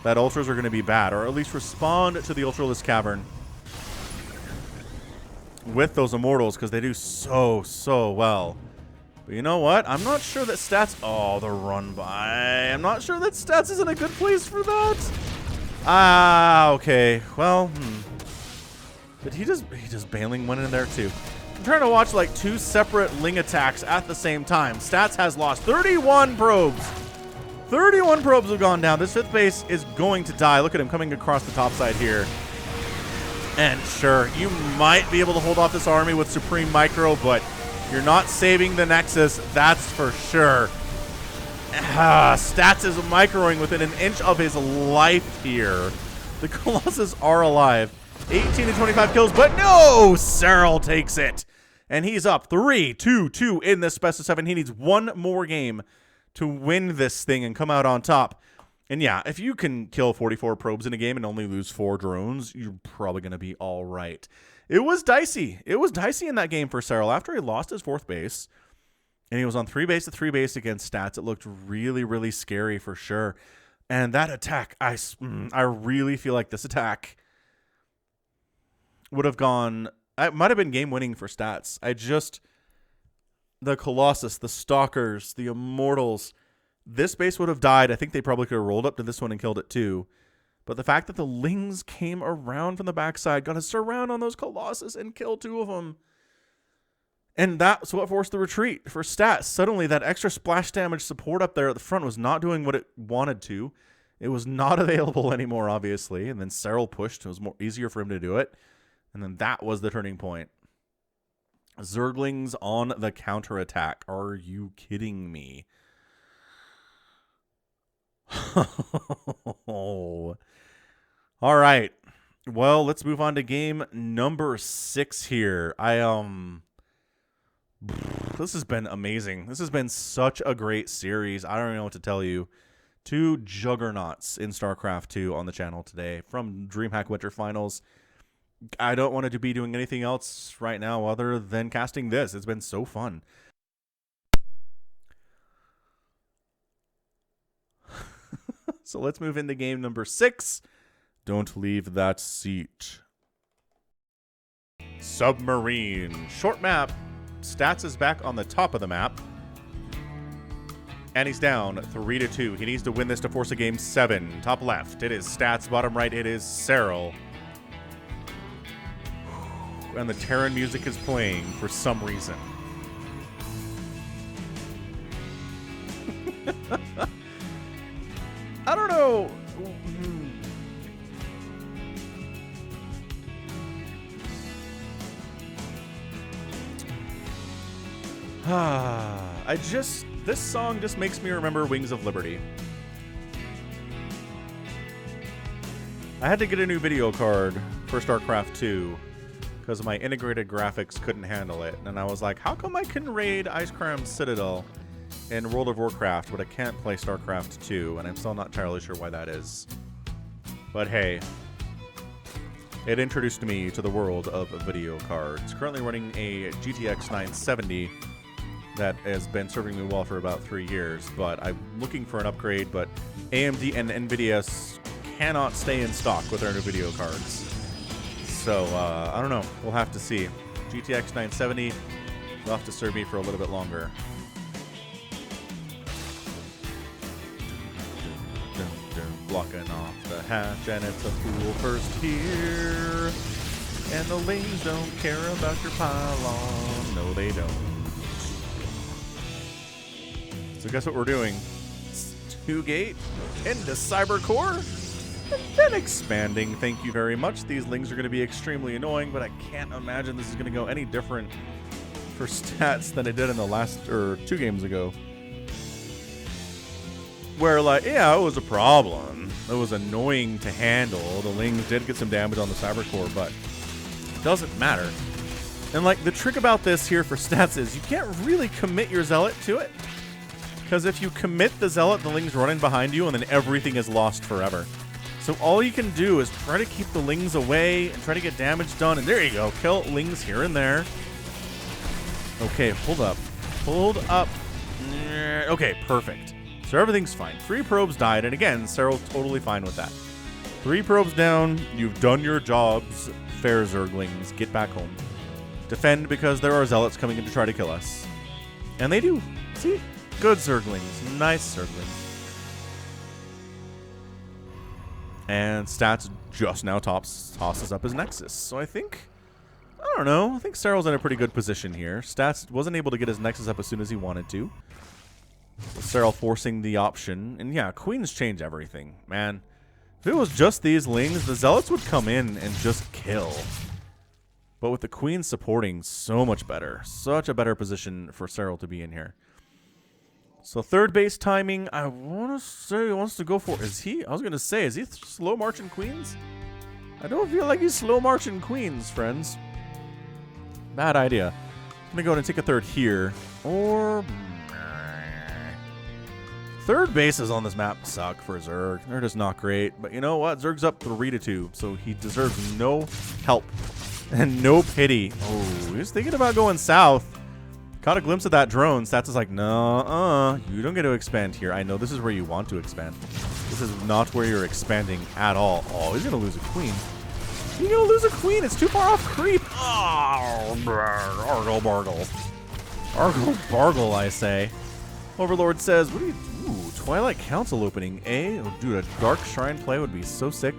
that Ultras are going to be bad, or at least respond to the Ultralisk Cavern with those Immortals, because they do so well. But you know what? I'm not sure that Stats... Oh, the run by. I'm not sure that Stats is in a good place for that. Ah, okay. Well, But he just Baneling went in there too. I'm trying to watch like 2 separate Ling attacks at the same time. Stats has lost 31 probes. 31 probes have gone down. This 5th base is going to die. Look at him coming across the top side here. And sure, you might be able to hold off this army with Supreme Micro, but you're not saving the Nexus, that's for sure. Stats is microing within an inch of his life here. The Colossus are alive. 18 to 25 kills, but no! Serral takes it. And he's up 3-2-2 in this best of 7. He needs one more game to win this thing and come out on top. And yeah, if you can kill 44 probes in a game and only lose 4 drones, you're probably going to be all right. It was dicey. It was dicey in that game for Serral. After he lost his 4th base, and he was on 3 base to 3 base against stats, it looked really, really scary for sure. And that attack, I really feel like this attack would have gone... It might have been game-winning for stats. The Colossus, the Stalkers, the Immortals... This base would have died. I think they probably could have rolled up to this one and killed it too. But the fact that the Lings came around from the backside, got a surround on those Colossus and killed 2 of them. And that's what forced the retreat for stats. Suddenly that extra splash damage support up there at the front was not doing what it wanted to. It was not available anymore, obviously. And then Serral pushed. It was easier for him to do it. And then that was the turning point. Zerglings on the counterattack. Are you kidding me? All right. Well, let's move on to game number 6 here. This has been amazing. This has been such a great series. I don't even know what to tell you. 2 juggernauts in StarCraft 2 on the channel today from Dreamhack Winter Finals. I don't want to be doing anything else right now other than casting this. It's been so fun. So let's move into game number 6. Don't leave that seat. Submarine. Short map. Stats is back on the top of the map. And he's down 3-2. He needs to win this to force a game 7. Top left, it is Stats. Bottom right, it is Serral. And the Terran music is playing for some reason. I don't know. This song just makes me remember Wings of Liberty. I had to get a new video card for StarCraft 2 because my integrated graphics couldn't handle it. And I was like, how come I can raid Icecram Citadel in World of Warcraft, but I can't play StarCraft 2, and I'm still not entirely sure why that is. But hey, it introduced me to the world of video cards. Currently running a GTX 970 that has been serving me well for about 3 years, but I'm looking for an upgrade, but AMD and NVIDIA cannot stay in stock with their new video cards. So, I don't know. We'll have to see. GTX 970 will have to serve me for a little bit longer. Blocking off the hatch, and it's a fool first here. And the Lings don't care about your pylon. No, they don't. So guess what we're doing? 2-gate into Cybercore, and then expanding. Thank you very much. These Lings are going to be extremely annoying, but I can't imagine this is going to go any different for stats than it did in the last, 2 games ago. Where, like, yeah, it was a problem. It was annoying to handle. The Lings did get some damage on the Cybercore, but it doesn't matter. And, like, the trick about this here for stats is you can't really commit your Zealot to it. Because if you commit the Zealot, the Lings running behind you, and then everything is lost forever. So all you can do is try to keep the Lings away and try to get damage done. And there you go. Kill Lings here and there. Okay, hold up. Hold up. Okay, perfect. So everything's fine. 3 probes died, and again, Serral's totally fine with that. 3 probes down. You've done your jobs, fair Zerglings. Get back home. Defend because there are Zealots coming in to try to kill us. And they do. See? Good Zerglings. Nice Zerglings. And Stats just now tosses up his Nexus. So I think... I don't know. I think Serral's in a pretty good position here. Stats wasn't able to get his Nexus up as soon as he wanted to. Serral forcing the option. And yeah, Queens change everything. Man, if it was just these Lings, the Zealots would come in and just kill. But with the Queen supporting, so much better. Such a better position for Serral to be in here. So 3rd base timing, I want to say he wants to go for... Is he? I was going to say, is he slow marching Queens? I don't feel like he's slow marching Queens, friends. Bad idea. gonna go ahead and take a third here. Or... third bases on this map suck for Zerg. They're just not great. But you know what? Zerg's up 3-2, so he deserves no help and no pity. Oh, he's thinking about going south. Caught a glimpse of that drone. Stats is like, no, you don't get to expand here. I know this is where you want to expand. This is not where you're expanding at all. Oh, he's gonna lose a queen. He's gonna lose a queen. It's too far off creep. Oh, argle bargle. Argle bargle, I say. Overlord says, what do you... Ooh, Twilight Council opening, eh? Oh, dude, a Dark Shrine play would be so sick.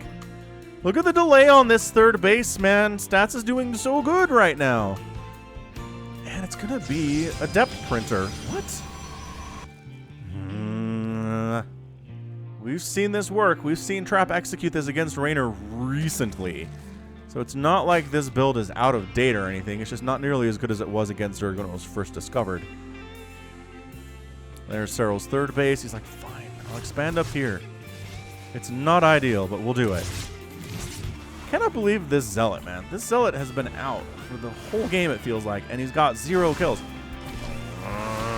Look at the delay on this third base, man. Stats is doing so good right now. And it's gonna be a depth printer. What? We've seen this work. We've seen Trap execute this against Raynor recently. So it's not like this build is out of date or anything. It's just not nearly as good as it was against Zerg when it was first discovered. There's Serral's third base. He's like, fine, I'll expand up here. It's not ideal, but we'll do it. Cannot believe this Zealot, man. This Zealot has been out for the whole game, it feels like, and he's got 0 kills.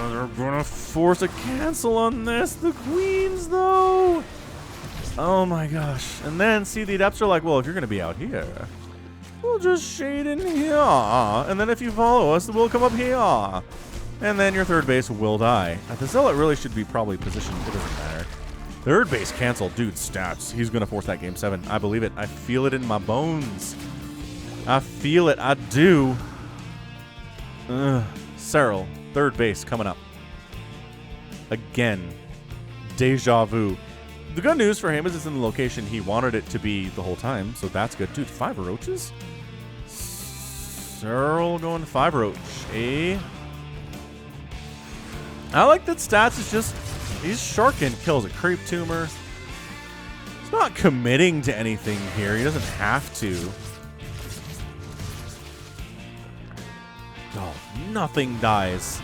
They're gonna force a cancel on this. The queens, though. Oh my gosh. And then, see, the Adepts are like, well, if you're gonna be out here, we'll just shade in here. And then if you follow us, we'll come up here. And then your third base will die. The Zealot really should be probably positioned. It doesn't matter. Third base canceled. Dude, stats. He's going to force that game 7. I believe it. I feel it in my bones. I feel it. I do. Serral, third base coming up. Again. Deja vu. The good news for him is it's in the location he wanted it to be the whole time, so that's good. Dude, 5 roaches? Serral going 5 roach. Eh? I like that stats is just, he's sharking, kills a creep tumor. He's not committing to anything here. He doesn't have to. Oh, nothing dies.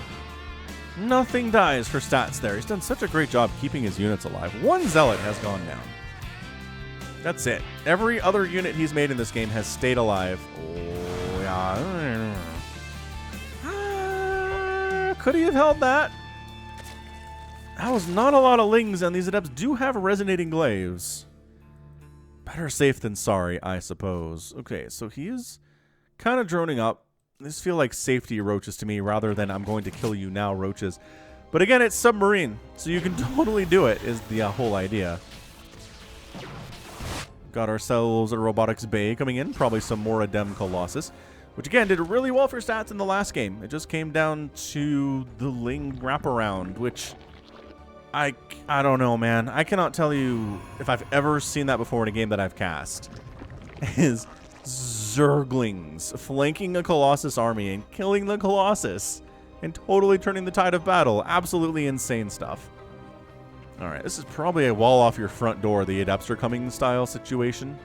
Nothing dies for stats there. He's done such a great job keeping his units alive. 1 Zealot has gone down. That's it. Every other unit he's made in this game has stayed alive. Oh, yeah. Could he have held that? That was not a lot of lings, and these Adepts do have resonating glaives. Better safe than sorry, I suppose. Okay, so he is kind of droning up. These feel like safety roaches to me rather than I'm going to kill you now roaches. But again, it's submarine, so you can totally do it, is the whole idea. Got ourselves a Robotics Bay coming in, probably some more Adem Colossus, which again did really well for stats in the last game. It just came down to the Ling wraparound, which I don't know, man. I cannot tell you if I've ever seen that before in a game that I've cast. Is Zerglings flanking a Colossus army and killing the Colossus and totally turning the tide of battle. Absolutely insane stuff. Alright, this is probably a wall off your front door, the Adepts are coming style situation.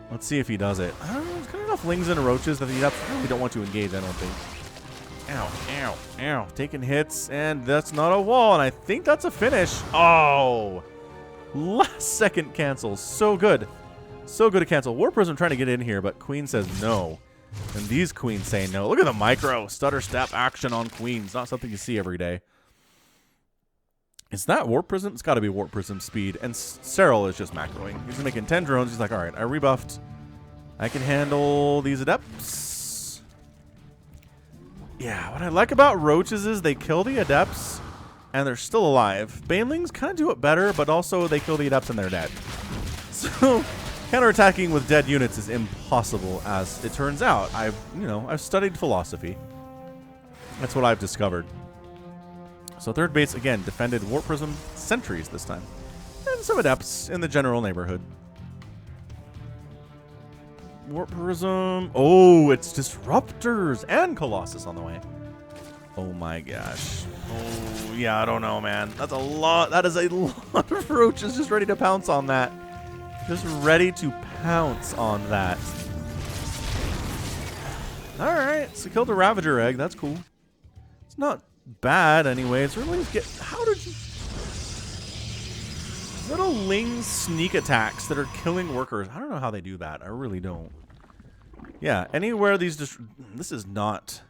Let's see if he does it. There's kind of enough lings and roaches that the Adepts really don't want to engage, I don't think. Ow, ow, ow. Taking hits, and that's not a wall, and I think that's a finish. Oh! Last second cancel. So good. So good to cancel. War Prism trying to get in here, but Queen says no. And these Queens say no. Look at the micro stutter step action on Queens. Not something you see every day. Is that Warp Prism? It's got to be Warp Prism speed. And Serral is just macroing. He's making 10 drones. He's like, all right, I rebuffed. I can handle these Adepts. Yeah, what I like about roaches is they kill the Adepts and they're still alive. Banelings kind of do it better, but also they kill the Adepts and they're dead. So counterattacking with dead units is impossible, as it turns out. I've studied philosophy. That's what I've discovered. So third base, again, defended Warp Prism sentries this time. And some Adepts in the general neighborhood. Warp Prism. Oh, it's Disruptors and Colossus on the way. Oh my gosh. Oh, yeah, I don't know, man. That's a lot. That is a lot of roaches just ready to pounce on that. Just ready to pounce on that. Alright, so killed a Ravager egg. That's cool. It's not bad anyway. It's really how did you... Little Ling sneak attacks that are killing workers. I don't know how they do that. I really don't. Yeah, anywhere these... This is not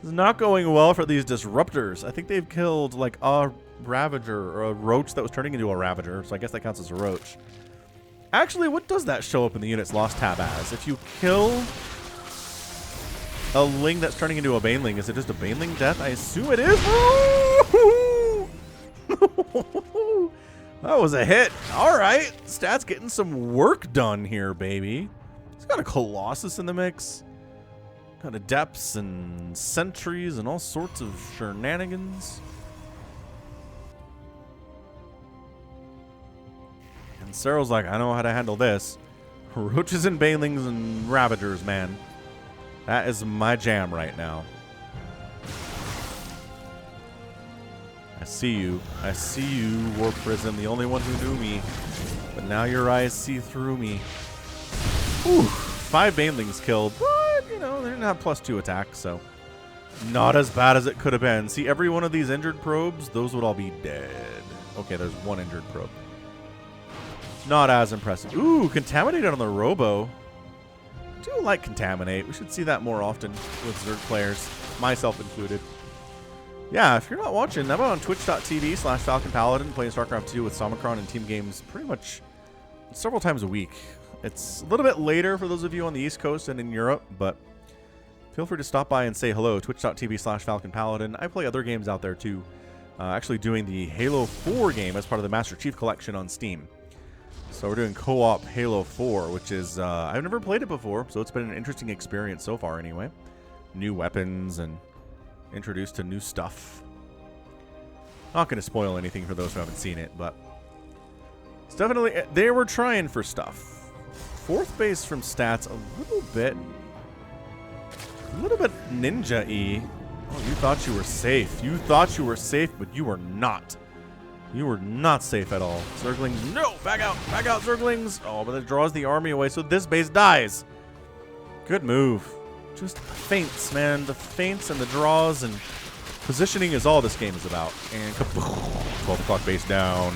It's not going well for these disruptors. I think they've killed like a Ravager or a Roach that was turning into a Ravager, so I guess that counts as a Roach. Actually, what does that show up in the units lost tab as? If you kill a Ling that's turning into a Baneling, is it just a Baneling death? I assume it is. That was a hit. All right, Stats getting some work done here, baby. He's got a Colossus in the mix. Got Adepts and Sentries and all sorts of shenanigans. And Serral's like, I know how to handle this. Roaches and Banelings and Ravagers, man. That is my jam right now. I see you. I see you, War Prison, the only one who knew me. But now your eyes see through me. Whew. 5 Banelings killed. But, you know, they didn't have +2 attack, so not as bad as it could have been. See, every one of these injured probes, those would all be dead. Okay, there's one injured probe. Not as impressive. Ooh, Contaminated on the Robo. I do like Contaminate. We should see that more often with Zerg players, myself included. Yeah, if you're not watching, I'm on twitch.tv/Falcon Paladin, playing StarCraft 2 with Somicron and team games pretty much several times a week. It's a little bit later for those of you on the East Coast and in Europe, but feel free to stop by and say hello. Twitch.tv/Falcon Paladin. I play other games out there too. Actually doing the Halo 4 game as part of the Master Chief Collection on Steam. So we're doing co-op Halo 4, which is, I've never played it before, so it's been an interesting experience so far anyway. New weapons and introduced to new stuff. Not going to spoil anything for those who haven't seen it, but it's definitely, they were trying for stuff. 4th base from Stats, a little bit ninja-y. Oh, you thought you were safe. You thought you were safe, but you were not. You were not safe at all. Zerglings, no! Back out, Zerglings! Oh, but it draws the army away, so this base dies. Good move. Just feints, man. The feints and the draws and positioning is all this game is about. And 12 o'clock base down.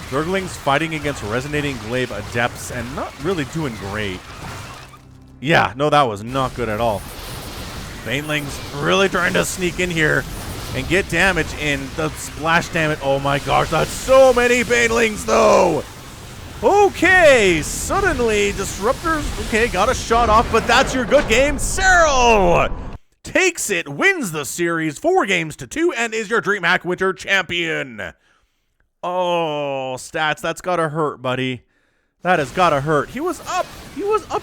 Zerglings fighting against Resonating Glaive Adepts and not really doing great. Yeah, no, that was not good at all. Banelings really trying to sneak in here and get damage in. The splash damage. Oh my gosh, that's so many Banelings though. Okay, suddenly Disruptors, okay, got a shot off, but that's your good game. Serral takes it, wins the series 4-2, and is your Dreamhack Winter champion. Oh, Stats, that's gotta hurt, buddy. That has gotta hurt. He was up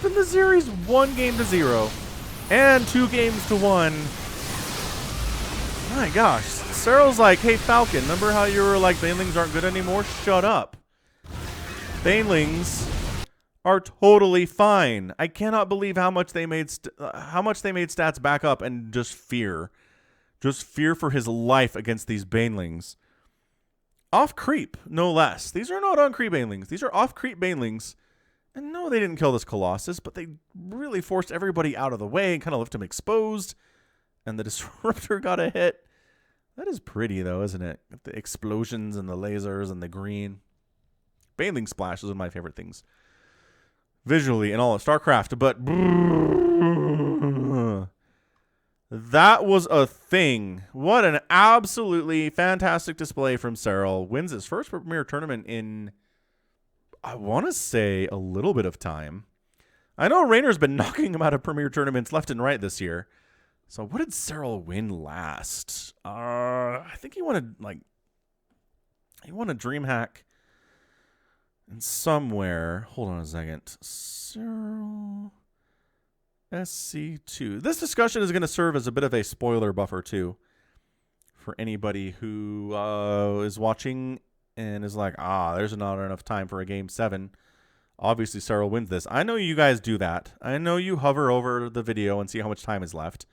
in the series 1-0 and 2-1. My gosh, Serral's like, hey Falcon, remember how you were like Banelings aren't good anymore? Shut up. Banelings are totally fine. I cannot believe how much they made Stats back up and just fear for his life against these Banelings. Off creep, no less. These are not on creep Banelings. These are off creep Banelings. And no, they didn't kill this Colossus, but they really forced everybody out of the way and kind of left him exposed. And the Disruptor got a hit. That is pretty though, isn't it? The explosions and the lasers and the green. Baneling Splash is one of my favorite things visually in all of StarCraft, but that was a thing. What an absolutely fantastic display from Serral. Wins his first Premier Tournament in, I want to say, a little bit of time. I know Rainer's been knocking him out of Premier Tournaments left and right this year. So what did Serral win last? I think he won a Dreamhack. And somewhere, hold on a second. Serral SC2. This discussion is going to serve as a bit of a spoiler buffer too, for anybody who is watching and is like, there's not enough time for a game 7. Obviously, Serral wins this. I know you guys do that. I know you hover over the video and see how much time is left.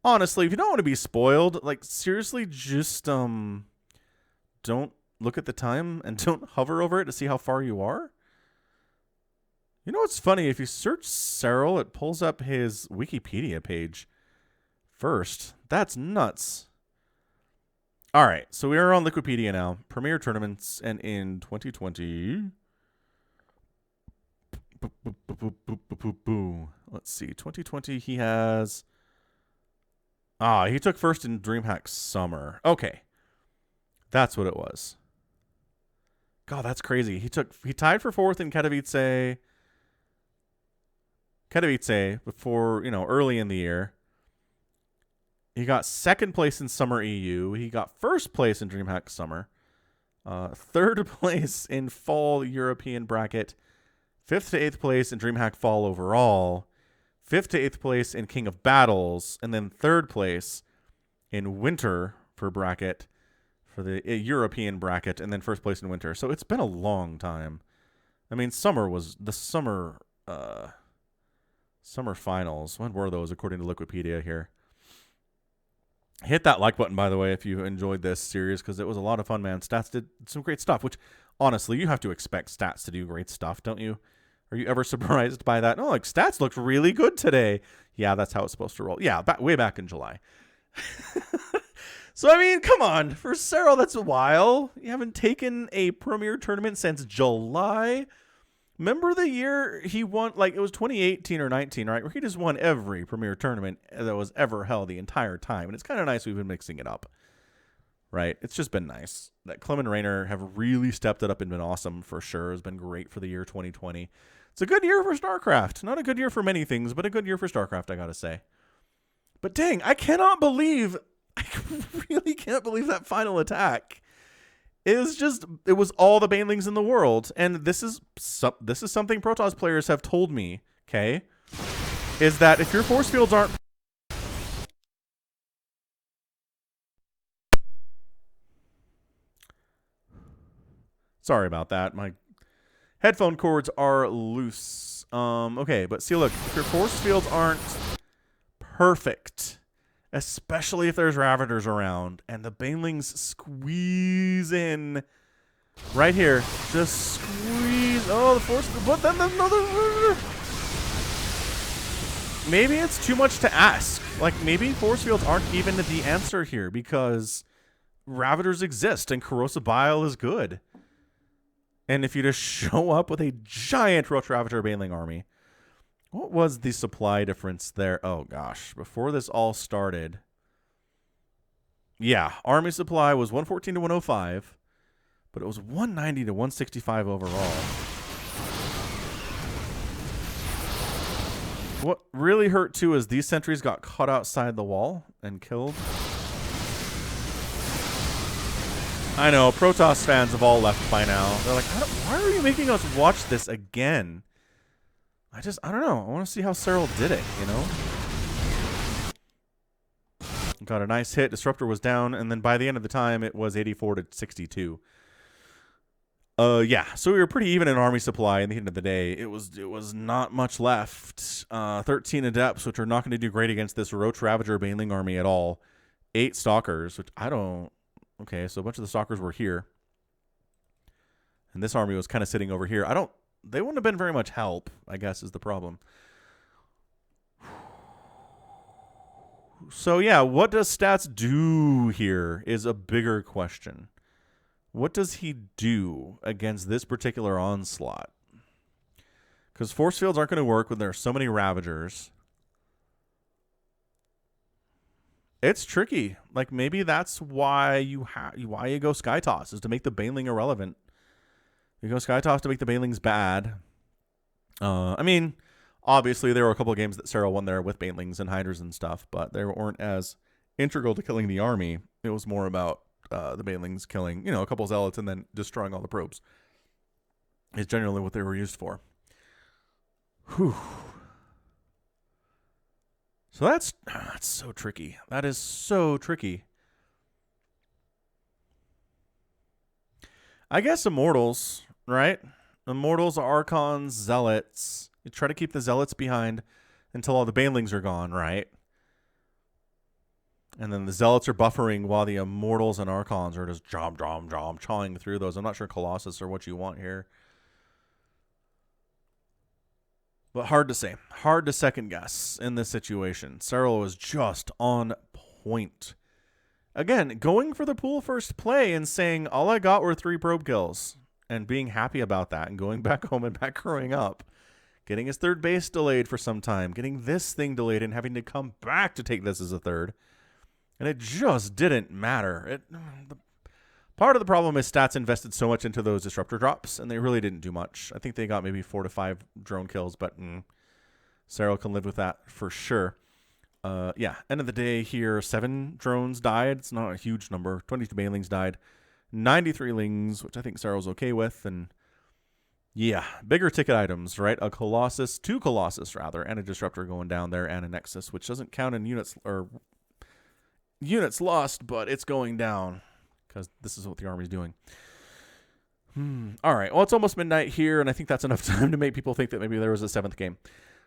Honestly, if you don't want to be spoiled, like seriously, just don't look at the time and don't hover over it to see how far you are. You know what's funny? If you search Serral, it pulls up his Wikipedia page first. That's nuts. All right, so we are on Wikipedia now. Premier Tournaments, and in 2020... Let's see, 2020, he has Ah, he took first in Dreamhack Summer. Okay. That's what it was. God, that's crazy. He tied for fourth in Katowice before, early in the year. He got second place in Summer EU. He got first place in Dreamhack Summer. Third place in Fall European bracket. 5th to 8th place in Dreamhack Fall overall. 5th to 8th place in King of Battles. And then 3rd place in Winter for bracket. For the European bracket. And then 1st place in Winter. So it's been a long time. I mean, summer finals. When were those according to Wikipedia here? Hit that like button, by the way, if you enjoyed this series, because it was a lot of fun, man. Stats did some great stuff, which, honestly, you have to expect Stats to do great stuff, don't you? Are you ever surprised by that? No, like, Stats looked really good today. Yeah, that's how it's supposed to roll. Yeah, way back in July. So, I mean, come on. For Serral, that's a while. You haven't taken a Premier Tournament since July. Remember the year he won, like it was 2018 or 19, right? Where he just won every Premier Tournament that was ever held the entire time. And it's kind of nice we've been mixing it up, right? It's just been nice. That Clem and Rayner have really stepped it up and been awesome for sure. It's been great for the year 2020. It's a good year for StarCraft. Not a good year for many things, but a good year for StarCraft, I gotta say. But dang, I really can't believe that final attack. It was all the banelings in the world. And this is something Protoss players have told me, okay? Is that if your force fields aren't... Sorry about that. My headphone cords are loose. Okay, but see, look. If your force fields aren't perfect, especially if there's Ravagers around, and the banelings squeeze in right here. Just squeeze. Oh, the force. But then another. Maybe it's too much to ask. Like, maybe force fields aren't even the answer here because Ravagers exist and Corrosive Bile is good. And if you just show up with a giant Roach Ravager Baneling army. What was the supply difference there? Oh, gosh. Before this all started. Yeah, army supply was 114 to 105. But it was 190 to 165 overall. What really hurt, too, is these sentries got caught outside the wall and killed. I know, Protoss fans have all left by now. They're like, why are you making us watch this again? I don't know. I want to see how Serral did it, you know? Got a nice hit. Disruptor was down, and then by the end of the time, it was 84 to 62. Yeah, so we were pretty even in army supply in the end of the day. It was not much left. 13 Adepts, which are not going to do great against this Roach Ravager Baneling army at all. 8 Stalkers, which I don't... Okay, so a bunch of the Stalkers were here. And this army was kind of sitting over here. They wouldn't have been very much help, I guess, is the problem. So, yeah, what does Stats do here is a bigger question. What does he do against this particular onslaught? Because force fields aren't going to work when there are so many Ravagers. It's tricky. Like, maybe that's why you go Sky Toss, is to make the Baneling irrelevant. You go Sky Toss to make the Banelings bad. I mean, obviously there were a couple of games that Serral won there with Banelings and Hydras and stuff, but they weren't as integral to killing the army. It was more about the Banelings killing, a couple of Zealots and then destroying all the probes. Is generally what they were used for. Whew. So that's so tricky. That is so tricky. I guess Immortals, right? Immortals, Archons, Zealots. You try to keep the Zealots behind until all the Banelings are gone, right? And then the Zealots are buffering while the Immortals and Archons are just chawing through those. I'm not sure Colossus or what you want here. But hard to say. Hard to second guess in this situation. Serral was just on point. Again, going for the pool first play and saying, all I got were 3 probe kills. And being happy about that and going back home and back growing up. Getting his 3rd base delayed for some time. Getting this thing delayed and having to come back to take this as a 3rd. And it just didn't matter. Part of the problem is stats invested so much into those disruptor drops, and they really didn't do much. I think they got maybe 4 to 5 drone kills, but Serral can live with that for sure. Yeah, end of the day here, 7 drones died. It's not a huge number. 22 banelings died. 93 lings, which I think Serral's okay with. And yeah, bigger ticket items, right? A Colossus, 2 Colossus rather, and a Disruptor going down there, and a Nexus, which doesn't count in units or units lost, but it's going down because this is what the army's doing. All right, well, it's almost midnight here, and I think that's enough time to make people think that maybe there was a 7th game.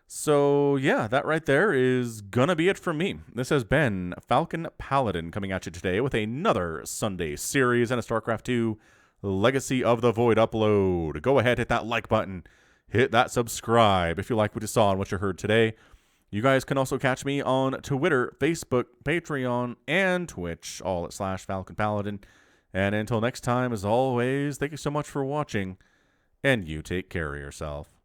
So, yeah, that right there is going to be it from me. This has been Falcon Paladin coming at you today with another Sunday series and a StarCraft 2 Legacy of the Void upload. Go ahead, hit that like button. Hit that subscribe if you like what you saw and what you heard today. You guys can also catch me on Twitter, Facebook, Patreon, and Twitch, all at /Falcon Paladin. And until next time, as always, thank you so much for watching, and you take care of yourself.